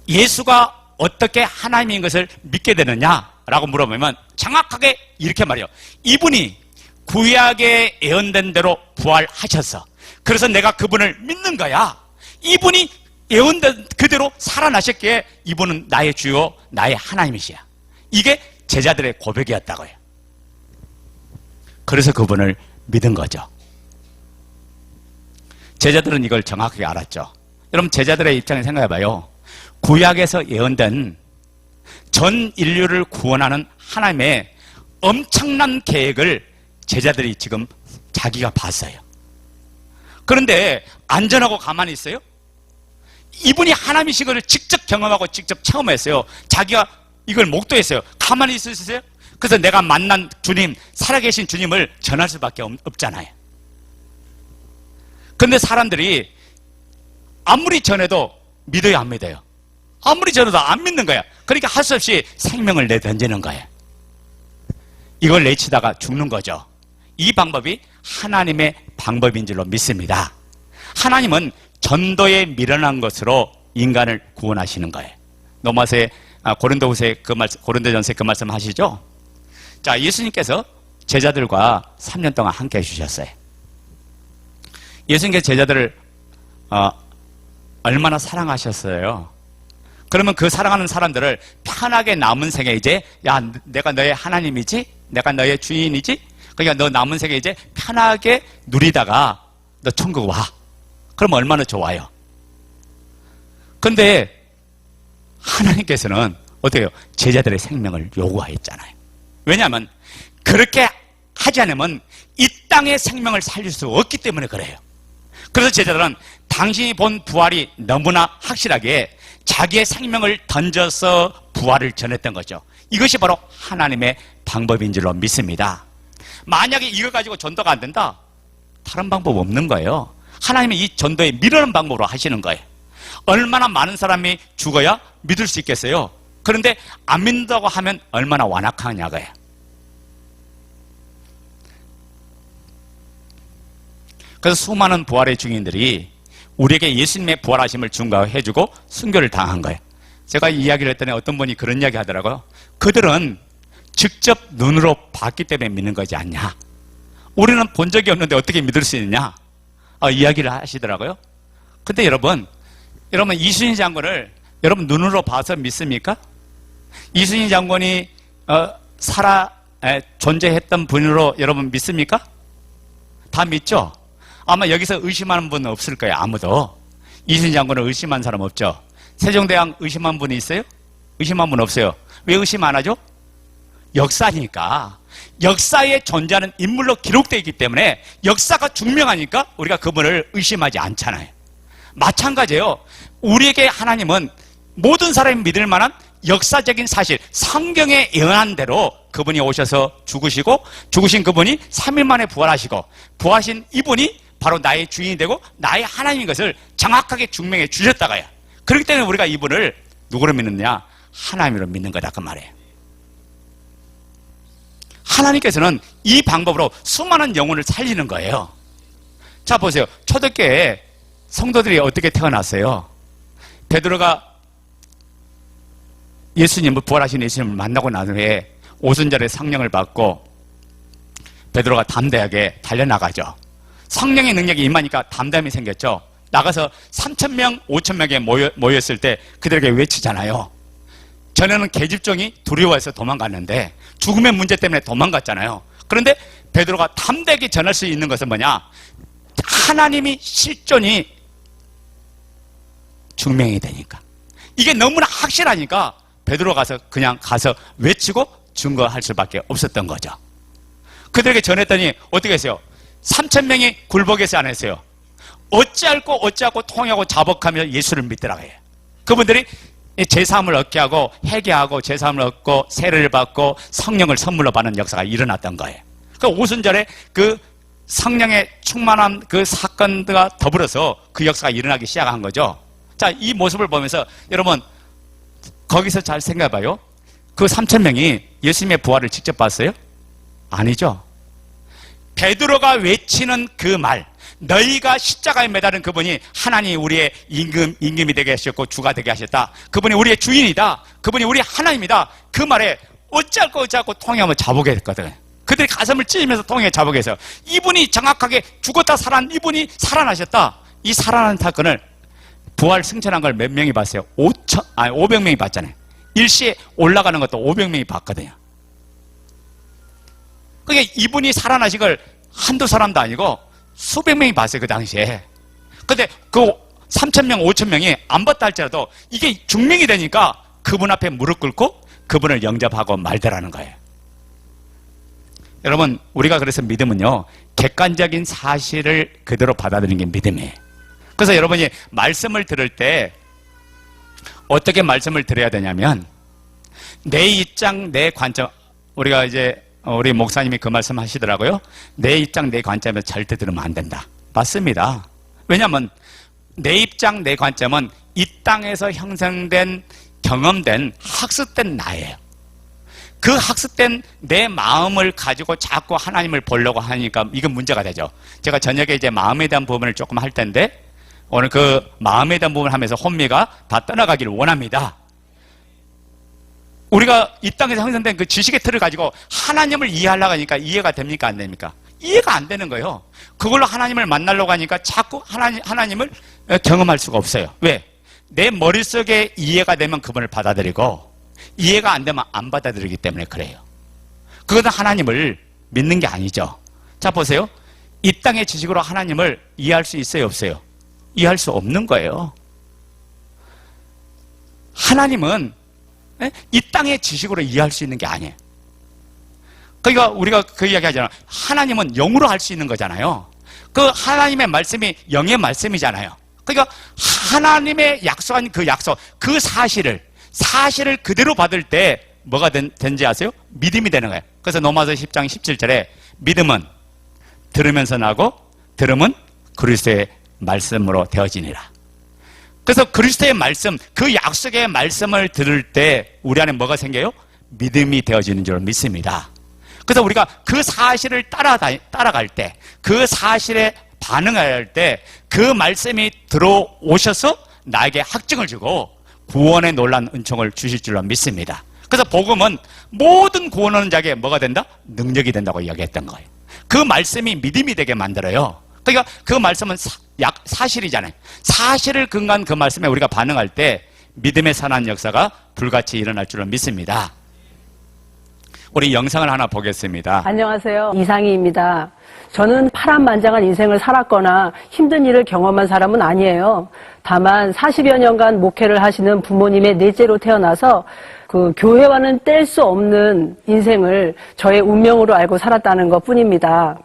예수가 어떻게 하나님인 것을 믿게 되느냐라고 물어보면 정확하게 이렇게 말해요. 이분이 구약에 예언된 대로 부활하셔서 그래서 내가 그분을 믿는 거야. 이분이 예언된 그대로 살아나셨기에 이분은 나의 주요 나의 하나님이시야. 이게 제자들의 고백이었다고요. 그래서 그분을 믿은 거죠. 제자들은 이걸 정확하게 알았죠. 여러분 제자들의 입장에 생각해봐요. 구약에서 예언된 전 인류를 구원하는 하나님의 엄청난 계획을 제자들이 지금 자기가 봤어요. 그런데 안전하고 가만히 있어요? 이분이 하나님이신 것을 직접 경험하고 직접 체험했어요. 자기가 이걸 목도했어요. 가만히 있을 수 있어요? 그래서 내가 만난 주님, 살아계신 주님을 전할 수밖에 없잖아요. 그런데 사람들이 아무리 전해도 믿어요, 안 믿어요? 아무리 전해도 안 믿는 거야. 그러니까 할 수 없이 생명을 내던지는 거예요. 이걸 내치다가 죽는 거죠. 이 방법이 하나님의 방법인 줄로 믿습니다. 하나님은 전도에 미련한 것으로 인간을 구원하시는 거예요. 로마서에 고린도전서에 그 말씀 하시죠? 자, 예수님께서 제자들과 3년 동안 함께 해주셨어요. 예수님께서 제자들을 얼마나 사랑하셨어요. 그러면 그 사랑하는 사람들을 편하게 남은 생에 이제 야, 내가 너의 하나님이지? 내가 너의 주인이지? 그러니까 너 남은 생에 이제 편하게 누리다가 너 천국 와. 그럼 얼마나 좋아요. 근데 하나님께서는 어떻게 해요? 제자들의 생명을 요구하였잖아요. 왜냐하면 그렇게 하지 않으면 이 땅의 생명을 살릴 수 없기 때문에 그래요. 그래서 제자들은 당신이 본 부활이 너무나 확실하게 자기의 생명을 던져서 부활을 전했던 거죠. 이것이 바로 하나님의 방법인 줄로 믿습니다. 만약에 이거 가지고 전도가 안 된다? 다른 방법 없는 거예요. 하나님이 이 전도에 미루는 방법으로 하시는 거예요. 얼마나 많은 사람이 죽어야 믿을 수 있겠어요? 그런데 안 믿는다고 하면 얼마나 완악하냐고요. 그래서 수많은 부활의 증인들이 우리에게 예수님의 부활하심을 증거해주고 순교를 당한 거예요. 제가 이야기를 했더니 어떤 분이 그런 이야기 하더라고요. 그들은 직접 눈으로 봤기 때문에 믿는 거지 않냐. 우리는 본 적이 없는데 어떻게 믿을 수 있느냐. 이야기를 하시더라고요. 근데 여러분 이순신 장군을 여러분 눈으로 봐서 믿습니까? 이순신 장군이 존재했던 분으로 여러분 믿습니까? 다 믿죠? 아마 여기서 의심하는 분은 없을 거예요. 아무도. 이순신 장군을 의심한 사람 없죠? 세종대왕 의심한 분이 있어요? 의심한 분 없어요. 왜 의심 안 하죠? 역사니까. 역사에 존재하는 인물로 기록되어 있기 때문에 역사가 증명하니까 우리가 그분을 의심하지 않잖아요. 마찬가지예요. 우리에게 하나님은 모든 사람이 믿을 만한 역사적인 사실, 성경에 예언한 대로 그분이 오셔서 죽으시고 죽으신 그분이 3일 만에 부활하시고 부활하신 이분이 바로 나의 주인이 되고 나의 하나님인 것을 정확하게 증명해 주셨다가요. 그렇기 때문에 우리가 이분을 누구로 믿느냐? 하나님으로 믿는 거다 그 말이에요. 하나님께서는 이 방법으로 수많은 영혼을 살리는 거예요. 자 보세요. 초대교회 성도들이 어떻게 태어났어요? 베드로가 예수님을 부활하신 예수님을 만나고 난 후에 오순절에 성령을 받고 베드로가 담대하게 달려나가죠. 성령의 능력이 임하니까 담담이 생겼죠. 나가서 3,000명, 5,000명에 모였을 때 그들에게 외치잖아요. 전에는 계집종이 두려워해서 도망갔는데 죽음의 문제 때문에 도망갔잖아요. 그런데 베드로가 담대하게 전할 수 있는 것은 뭐냐? 하나님이 실존이 증명이 되니까. 이게 너무나 확실하니까 베드로가 그냥 가서 외치고 증거할 수밖에 없었던 거죠. 그들에게 전했더니 어떻게 했어요? 3,000명이 굴복해서 안 했어요. 어찌할고 통하고 자복하며 예수를 믿더라고요. 그분들이 제사함을 얻게 하고 회개하고 제사함을 얻고 세례를 받고 성령을 선물로 받는 역사가 일어났던 거예요. 그 오순절에 그 성령의 충만한 그 사건과 더불어서 그 역사가 일어나기 시작한 거죠. 자, 이 모습을 보면서 여러분 거기서 잘 생각해봐요. 그 3,000명이 예수님의 부활을 직접 봤어요? 아니죠. 베드로가 외치는 그 말, 너희가 십자가에 매달은 그분이 하나님 우리의 임금이 되게 하셨고 주가 되게 하셨다. 그분이 우리의 주인이다. 그분이 우리의 하나님이다. 그 말에 어찌할고 통역하면 자복해 했거든. 그들이 가슴을 찢으면서 통역에 자복해서 이분이 정확하게 죽었다 이분이 살아나셨다. 이 살아난 사건을 부활 승천한 걸 몇 명이 봤어요? 500명이 봤잖아요. 일시에 올라가는 것도 500명이 봤거든요. 그게 이분이 살아나신 걸 한두 사람도 아니고 수백 명이 봤어요, 그 당시에. 근데 그 3,000명, 5,000명이 안 봤다 할지라도 이게 증명이 되니까 그분 앞에 무릎 꿇고 그분을 영접하고 말더라는 거예요. 여러분, 우리가 그래서 믿음은요, 객관적인 사실을 그대로 받아들이는 게 믿음이에요. 그래서 여러분이 말씀을 들을 때 어떻게 말씀을 들어야 되냐면 내 입장, 내 관점, 우리가 이제 우리 목사님이 그 말씀 하시더라고요. 내 입장, 내 관점에서 절대 들으면 안 된다. 맞습니다. 왜냐하면 내 입장, 내 관점은 이 땅에서 형성된, 경험된, 학습된 나예요. 그 학습된 내 마음을 가지고 자꾸 하나님을 보려고 하니까 이건 문제가 되죠. 제가 저녁에 이제 마음에 대한 부분을 조금 할 텐데 오늘 그 마음에 대한 부분을 하면서 혼미가 다 떠나가기를 원합니다. 우리가 이 땅에서 형성된 그 지식의 틀을 가지고 하나님을 이해하려고 하니까 이해가 됩니까? 안 됩니까? 이해가 안 되는 거예요. 그걸로 하나님을 만나려고 하니까 자꾸 하나님을 경험할 수가 없어요. 왜? 내 머릿속에 이해가 되면 그분을 받아들이고 이해가 안 되면 안 받아들이기 때문에 그래요. 그것은 하나님을 믿는 게 아니죠. 자, 보세요. 이 땅의 지식으로 하나님을 이해할 수 있어요? 없어요? 이해할 수 없는 거예요. 하나님은 이 땅의 지식으로 이해할 수 있는 게 아니에요. 그러니까 우리가 그 이야기 하잖아요. 하나님은 영으로 할 수 있는 거잖아요. 그 하나님의 말씀이 영의 말씀이잖아요. 그러니까 하나님의 약속한 그 약속, 그 사실을 그대로 받을 때 뭐가 된지 아세요? 믿음이 되는 거예요. 그래서 로마서 10장 17절에 믿음은 들으면서 나고 들음은 그리스도의 말씀으로 되어지니라. 그래서 그리스도의 말씀, 그 약속의 말씀을 들을 때 우리 안에 뭐가 생겨요? 믿음이 되어지는 줄 믿습니다. 그래서 우리가 그 사실을 따라갈 때, 그 사실에 반응할 때 그 말씀이 들어오셔서 나에게 확증을 주고 구원의 놀라운 은총을 주실 줄로 믿습니다. 그래서 복음은 모든 구원하는 자에게 뭐가 된다? 능력이 된다고 이야기했던 거예요. 그 말씀이 믿음이 되게 만들어요. 그러니까 그 말씀은 사실이잖아요. 사실을 근거한 그 말씀에 우리가 반응할 때 믿음의 선한 역사가 불같이 일어날 줄로 믿습니다. 우리 영상을 하나 보겠습니다. 안녕하세요. 이상희입니다. 저는 파란만장한 인생을 살았거나 힘든 일을 경험한 사람은 아니에요. 다만 40여 년간 목회를 하시는 부모님의 넷째로 태어나서 그 교회와는 뗄 수 없는 인생을 저의 운명으로 알고 살았다는 것 뿐입니다.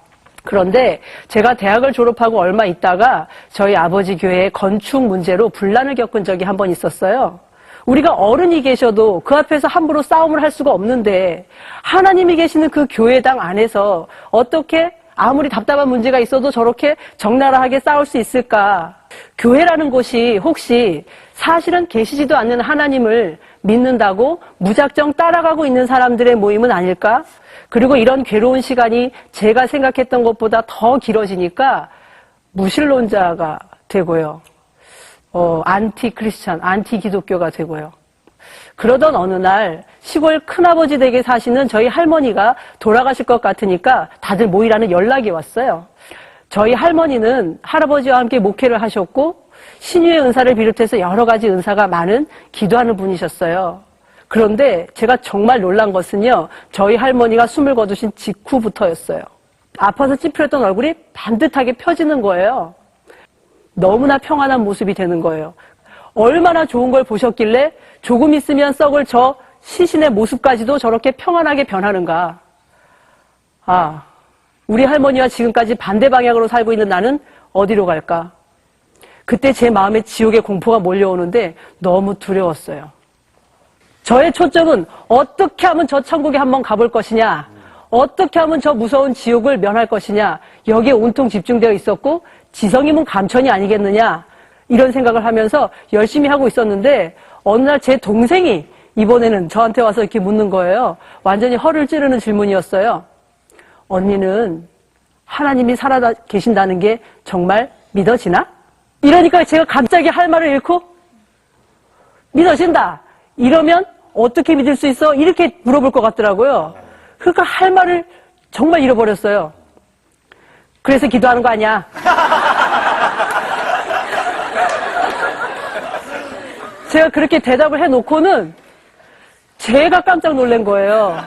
그런데 제가 대학을 졸업하고 얼마 있다가 저희 아버지 교회의 건축 문제로 분란을 겪은 적이 한 번 있었어요. 우리가 어른이 계셔도 그 앞에서 함부로 싸움을 할 수가 없는데 하나님이 계시는 그 교회당 안에서 어떻게 아무리 답답한 문제가 있어도 저렇게 적나라하게 싸울 수 있을까? 교회라는 곳이 혹시 사실은 계시지도 않는 하나님을 믿는다고 무작정 따라가고 있는 사람들의 모임은 아닐까? 그리고 이런 괴로운 시간이 제가 생각했던 것보다 더 길어지니까 무신론자가 되고요. 안티 크리스찬, 안티 기독교가 되고요. 그러던 어느 날 시골 큰아버지 댁에 사시는 저희 할머니가 돌아가실 것 같으니까 다들 모이라는 연락이 왔어요. 저희 할머니는 할아버지와 함께 목회를 하셨고 신유의 은사를 비롯해서 여러 가지 은사가 많은 기도하는 분이셨어요. 그런데 제가 정말 놀란 것은요, 저희 할머니가 숨을 거두신 직후부터였어요. 아파서 찌푸렸던 얼굴이 반듯하게 펴지는 거예요. 너무나 평안한 모습이 되는 거예요. 얼마나 좋은 걸 보셨길래 조금 있으면 썩을 저 시신의 모습까지도 저렇게 평안하게 변하는가. 아, 우리 할머니와 지금까지 반대 방향으로 살고 있는 나는 어디로 갈까? 그때 제 마음에 지옥의 공포가 몰려오는데 너무 두려웠어요. 저의 초점은 어떻게 하면 저 천국에 한번 가볼 것이냐, 어떻게 하면 저 무서운 지옥을 면할 것이냐, 여기에 온통 집중되어 있었고 지성이면 감천이 아니겠느냐, 이런 생각을 하면서 열심히 하고 있었는데 어느 날 제 동생이 이번에는 저한테 와서 이렇게 묻는 거예요. 완전히 허를 찌르는 질문이었어요. 언니는 하나님이 살아 계신다는 게 정말 믿어지나? 이러니까 제가 갑자기 할 말을 잃고 믿어진다. 이러면 어떻게 믿을 수 있어? 이렇게 물어볼 것 같더라고요. 그러니까 할 말을 정말 잃어버렸어요. 그래서 기도하는 거 아니야. 제가 그렇게 대답을 해놓고는 제가 깜짝 놀란 거예요.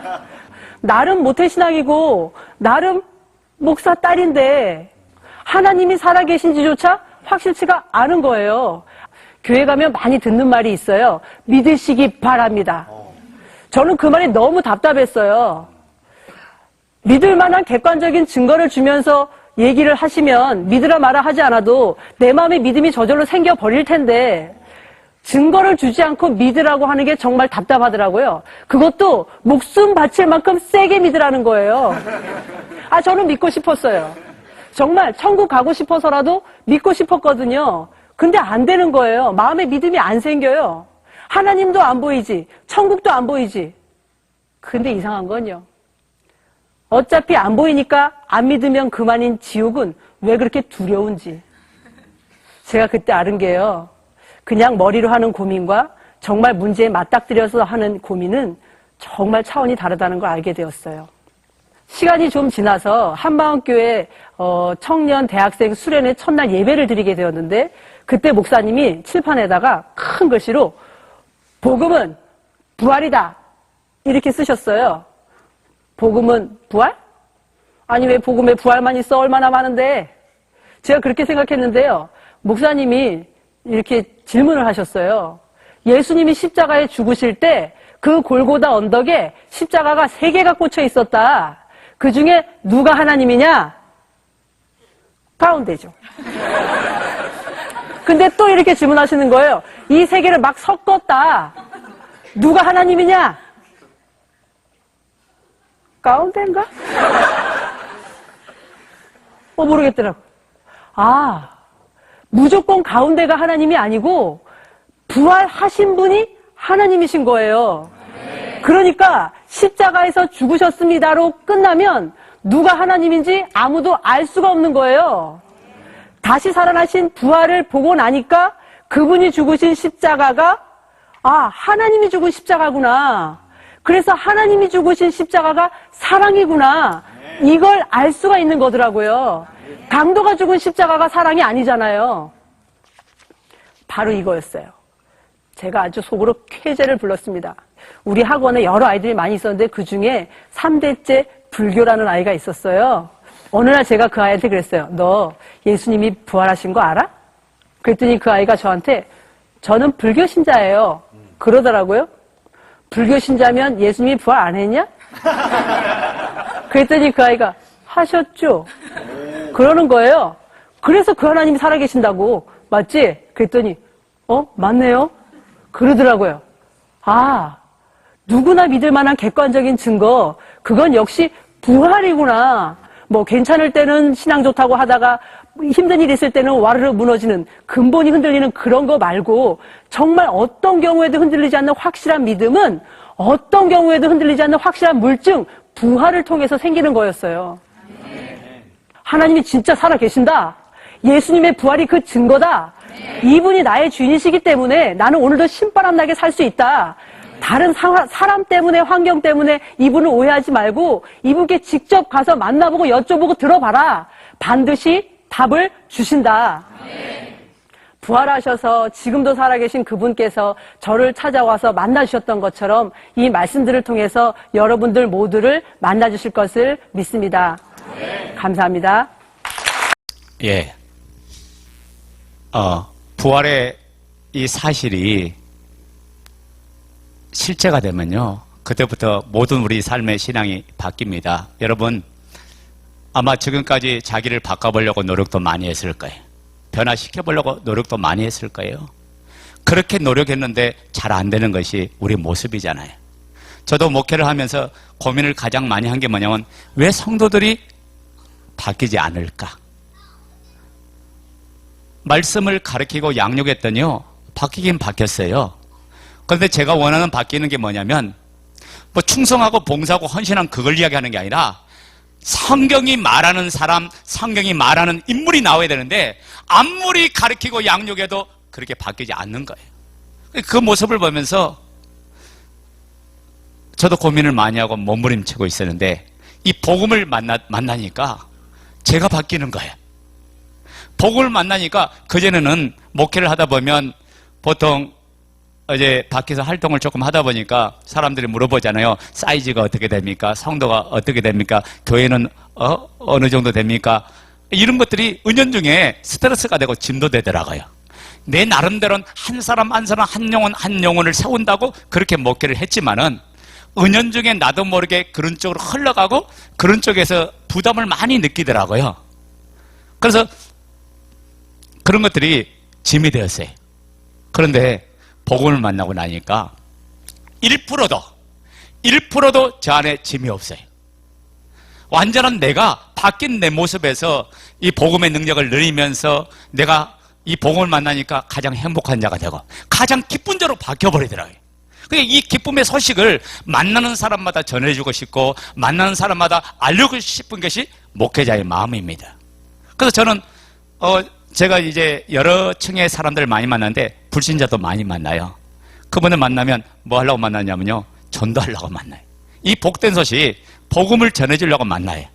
나름 모태신앙이고 나름 목사 딸인데 하나님이 살아계신지조차 확실치가 않은 거예요. 교회 가면 많이 듣는 말이 있어요. 믿으시기 바랍니다. 저는 그 말이 너무 답답했어요. 믿을 만한 객관적인 증거를 주면서 얘기를 하시면 믿으라 마라 하지 않아도 내 마음에 믿음이 저절로 생겨버릴 텐데 증거를 주지 않고 믿으라고 하는 게 정말 답답하더라고요. 그것도 목숨 바칠 만큼 세게 믿으라는 거예요. 저는 믿고 싶었어요. 정말 천국 가고 싶어서라도 믿고 싶었거든요. 근데 안 되는 거예요. 마음에 믿음이 안 생겨요. 하나님도 안 보이지, 천국도 안 보이지. 근데 이상한 건요. 어차피 안 보이니까 안 믿으면 그만인 지옥은 왜 그렇게 두려운지. 제가 그때 알은 게요. 그냥 머리로 하는 고민과 정말 문제에 맞닥뜨려서 하는 고민은 정말 차원이 다르다는 걸 알게 되었어요. 시간이 좀 지나서 한마음교회 청년 대학생 수련회 첫날 예배를 드리게 되었는데 그때 목사님이 칠판에다가 큰 글씨로 복음은 부활이다 이렇게 쓰셨어요. 복음은 부활? 아니 왜 복음에 부활만 있어? 얼마나 많은데. 제가 그렇게 생각했는데요. 목사님이 이렇게 질문을 하셨어요. 예수님이 십자가에 죽으실 때 그 골고다 언덕에 십자가가 3개가 꽂혀 있었다. 그 중에 누가 하나님이냐? 가운데죠. 근데 또 이렇게 질문하시는 거예요. 이 3개를 막 섞었다. 누가 하나님이냐? 가운데인가? 모르겠더라고. 무조건 가운데가 하나님이 아니고 부활하신 분이 하나님이신 거예요. 그러니까 십자가에서 죽으셨습니다로 끝나면 누가 하나님인지 아무도 알 수가 없는 거예요. 다시 살아나신 부활을 보고 나니까 그분이 죽으신 십자가가 하나님이 죽은 십자가구나. 그래서 하나님이 죽으신 십자가가 사랑이구나. 이걸 알 수가 있는 거더라고요. 강도가 죽은 십자가가 사랑이 아니잖아요. 바로 이거였어요. 제가 아주 속으로 쾌재를 불렀습니다. 우리 학원에 여러 아이들이 많이 있었는데 그중에 3대째 불교라는 아이가 있었어요. 어느 날 제가 그 아이한테 그랬어요. 너 예수님이 부활하신 거 알아? 그랬더니 그 아이가 저한테 저는 불교 신자예요. 그러더라고요. 불교 신자면 예수님이 부활 안 했냐? 그랬더니 그 아이가 하셨죠? 그러는 거예요. 그래서 그 하나님이 살아계신다고. 맞지? 그랬더니 맞네요. 그러더라고요. 누구나 믿을 만한 객관적인 증거, 그건 역시 부활이구나. 괜찮을 때는 신앙 좋다고 하다가 힘든 일 있을 때는 와르르 무너지는 근본이 흔들리는 그런 거 말고 정말 어떤 경우에도 흔들리지 않는 확실한 믿음은 어떤 경우에도 흔들리지 않는 확실한 물증, 부활을 통해서 생기는 거였어요. 하나님이 진짜 살아계신다. 예수님의 부활이 그 증거다. 이분이 나의 주인이시기 때문에 나는 오늘도 신바람 나게 살 수 있다. 다른 사람 때문에, 환경 때문에 이분을 오해하지 말고 이분께 직접 가서 만나보고 여쭤보고 들어봐라. 반드시 답을 주신다. 부활하셔서 지금도 살아계신 그분께서 저를 찾아와서 만나주셨던 것처럼 이 말씀들을 통해서 여러분들 모두를 만나주실 것을 믿습니다. 감사합니다. 예. 부활의 이 사실이 실제가 되면요. 그때부터 모든 우리 삶의 신앙이 바뀝니다. 여러분, 아마 지금까지 자기를 바꿔보려고 노력도 많이 했을 거예요. 변화시켜보려고 노력도 많이 했을 거예요. 그렇게 노력했는데 잘 안 되는 것이 우리 모습이잖아요. 저도 목회를 하면서 고민을 가장 많이 한 게 뭐냐면 왜 성도들이 바뀌지 않을까? 말씀을 가르치고 양육했더니요, 바뀌긴 바뀌었어요. 그런데 제가 원하는 바뀌는 게 뭐냐면, 뭐 충성하고 봉사하고 헌신한 그걸 이야기하는 게 아니라 성경이 말하는 사람, 성경이 말하는 인물이 나와야 되는데 아무리 가르치고 양육해도 그렇게 바뀌지 않는 거예요. 그 모습을 보면서 저도 고민을 많이 하고 몸부림치고 있었는데 이 복음을 만나니까 제가 바뀌는 거예요. 복음을 만나니까 그전에는 목회를 하다 보면 보통 이제 밖에서 활동을 조금 하다 보니까 사람들이 물어보잖아요. 사이즈가 어떻게 됩니까? 성도가 어떻게 됩니까? 교회는 어느 정도 됩니까? 이런 것들이 은연중에 스트레스가 되고 짐도 되더라고요. 내 나름대로는 한 사람 한 영혼을 세운다고 그렇게 목회를 했지만은 은연중에 나도 모르게 그런 쪽으로 흘러가고 그런 쪽에서 부담을 많이 느끼더라고요. 그래서 그런 것들이 짐이 되었어요. 그런데 복음을 만나고 나니까 1%도 저 안에 짐이 없어요. 완전한 내가 바뀐 내 모습에서 이 복음의 능력을 누리면서 내가 이 복음을 만나니까 가장 행복한 자가 되고 가장 기쁜 자로 바뀌어버리더라고요. 이 기쁨의 소식을 만나는 사람마다 전해주고 싶고 만나는 사람마다 알려주고 싶은 것이 목회자의 마음입니다. 그래서 저는 제가 이제 여러 층의 사람들을 많이 만나는데 불신자도 많이 만나요. 그분을 만나면 뭐 하려고 만나냐면요, 전도하려고 만나요. 이 복된 소식, 복음을 전해주려고 만나요.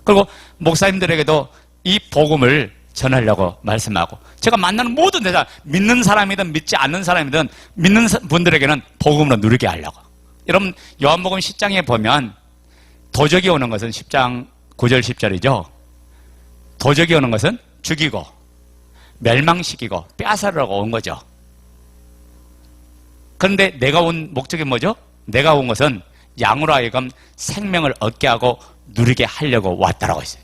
그리고 목사님들에게도 이 복음을 전하려고 말씀하고, 제가 만나는 모든 대상, 믿는 사람이든 믿지 않는 사람이든 믿는 분들에게는 복음으로 누리게 하려고. 여러분 요한복음 10장에 보면 도적이 오는 것은 10장 9절 10절이죠. 도적이 오는 것은 죽이고 멸망시키고 빼앗으려고 온 거죠. 그런데 내가 온 목적이 뭐죠? 내가 온 것은 양으로 하여금 생명을 얻게 하고 누리게 하려고 왔다라고 했어요.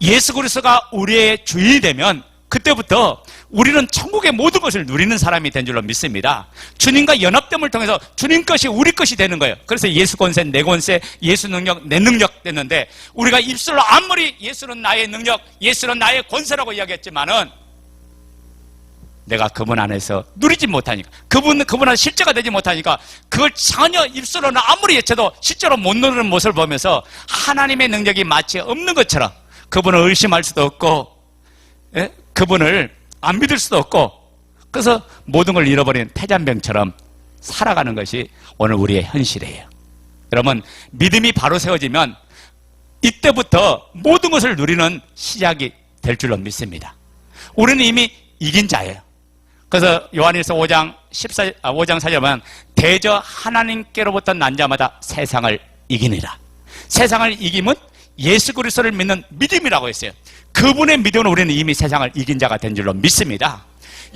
예수 그리스도가 우리의 주인이 되면 그때부터 우리는 천국의 모든 것을 누리는 사람이 된 줄로 믿습니다. 주님과 연합됨을 통해서 주님 것이 우리 것이 되는 거예요. 그래서 예수 권세, 내 권세, 예수 능력, 내 능력 됐는데, 우리가 입술로 아무리 예수는 나의 능력, 예수는 나의 권세라고 이야기했지만은 내가 그분 안에서 누리지 못하니까, 그분 안에 실제가 되지 못하니까 그걸 전혀 입술로는 아무리 외쳐도 실제로 못 누리는 모습을 보면서 하나님의 능력이 마치 없는 것처럼 그분을 의심할 수도 없고, 그분을 안 믿을 수도 없고, 그래서 모든 걸 잃어버린 패잔병처럼 살아가는 것이 오늘 우리의 현실이에요. 여러분, 믿음이 바로 세워지면 이때부터 모든 것을 누리는 시작이 될 줄로 믿습니다. 우리는 이미 이긴 자예요. 그래서 요한일서 5장 4절 보면 대저 하나님께로부터 난 자마다 세상을 이기니라. 세상을 이김은 예수 그리스도를 믿는 믿음이라고 했어요. 그분의 믿음으로 우리는 이미 세상을 이긴 자가 된 줄로 믿습니다.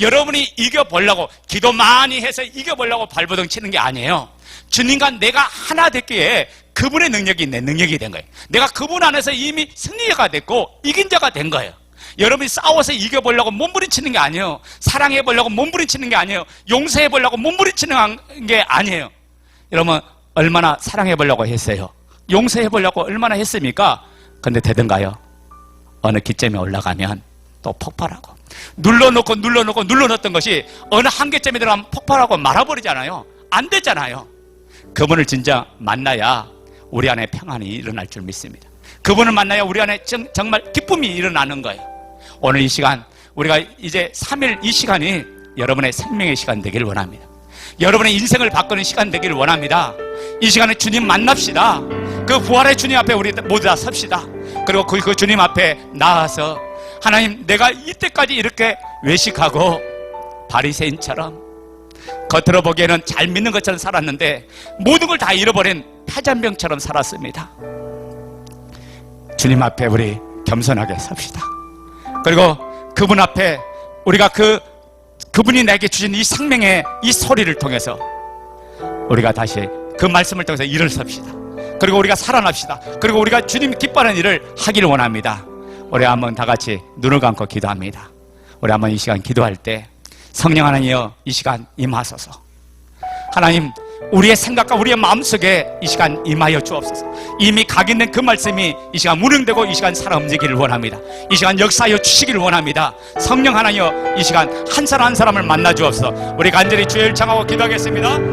여러분이 이겨보려고, 기도 많이 해서 이겨보려고 발버둥 치는 게 아니에요. 주님과 내가 하나 됐기에 그분의 능력이 내 능력이 된 거예요. 내가 그분 안에서 이미 승리자가 됐고 이긴 자가 된 거예요. 여러분이 싸워서 이겨보려고 몸부림치는 게 아니에요. 사랑해보려고 몸부림치는 게 아니에요. 용서해보려고 몸부림치는 게 아니에요. 여러분, 얼마나 사랑해보려고 했어요? 용서해보려고 얼마나 했습니까? 근데 되던가요? 어느 기점에 올라가면 또 폭발하고, 눌러놓던 것이 어느 한계점에 들어가면 폭발하고 말아버리잖아요. 안 되잖아요. 그분을 진짜 만나야 우리 안에 평안이 일어날 줄 믿습니다. 그분을 만나야 우리 안에 정말 기쁨이 일어나는 거예요. 오늘 이 시간, 우리가 이제 3일 이 시간이 여러분의 생명의 시간 되기를 원합니다. 여러분의 인생을 바꾸는 시간 되기를 원합니다. 이 시간에 주님 만납시다. 그 부활의 주님 앞에 우리 모두 다 섭시다. 그리고 그 주님 앞에 나아서, 하나님, 내가 이때까지 이렇게 외식하고 바리새인처럼 겉으로 보기에는 잘 믿는 것처럼 살았는데 모든 걸 다 잃어버린 패잔병처럼 살았습니다. 주님 앞에 우리 겸손하게 섭시다. 그리고 그분 앞에 우리가 그분이 내게 주신 이 생명의 이 소리를 통해서 우리가 다시 그 말씀을 통해서 일을 섭시다. 그리고 우리가 살아납시다. 그리고 우리가 주님 기뻐하는 일을 하기를 원합니다. 우리 한번 다 같이 눈을 감고 기도합니다. 우리 한번 이 시간 기도할 때 성령 하나님이여 이 시간 임하소서. 하나님, 우리의 생각과 우리의 마음속에 이 시간 임하여 주옵소서. 이미 각인된 그 말씀이 이 시간 운행되고 이 시간 살아 움직이기를 원합니다. 이 시간 역사하여 주시기를 원합니다. 성령 하나여 이 시간 한 사람 한 사람을 만나 주옵소서. 우리 간절히 주의 일 청하고 기도하겠습니다.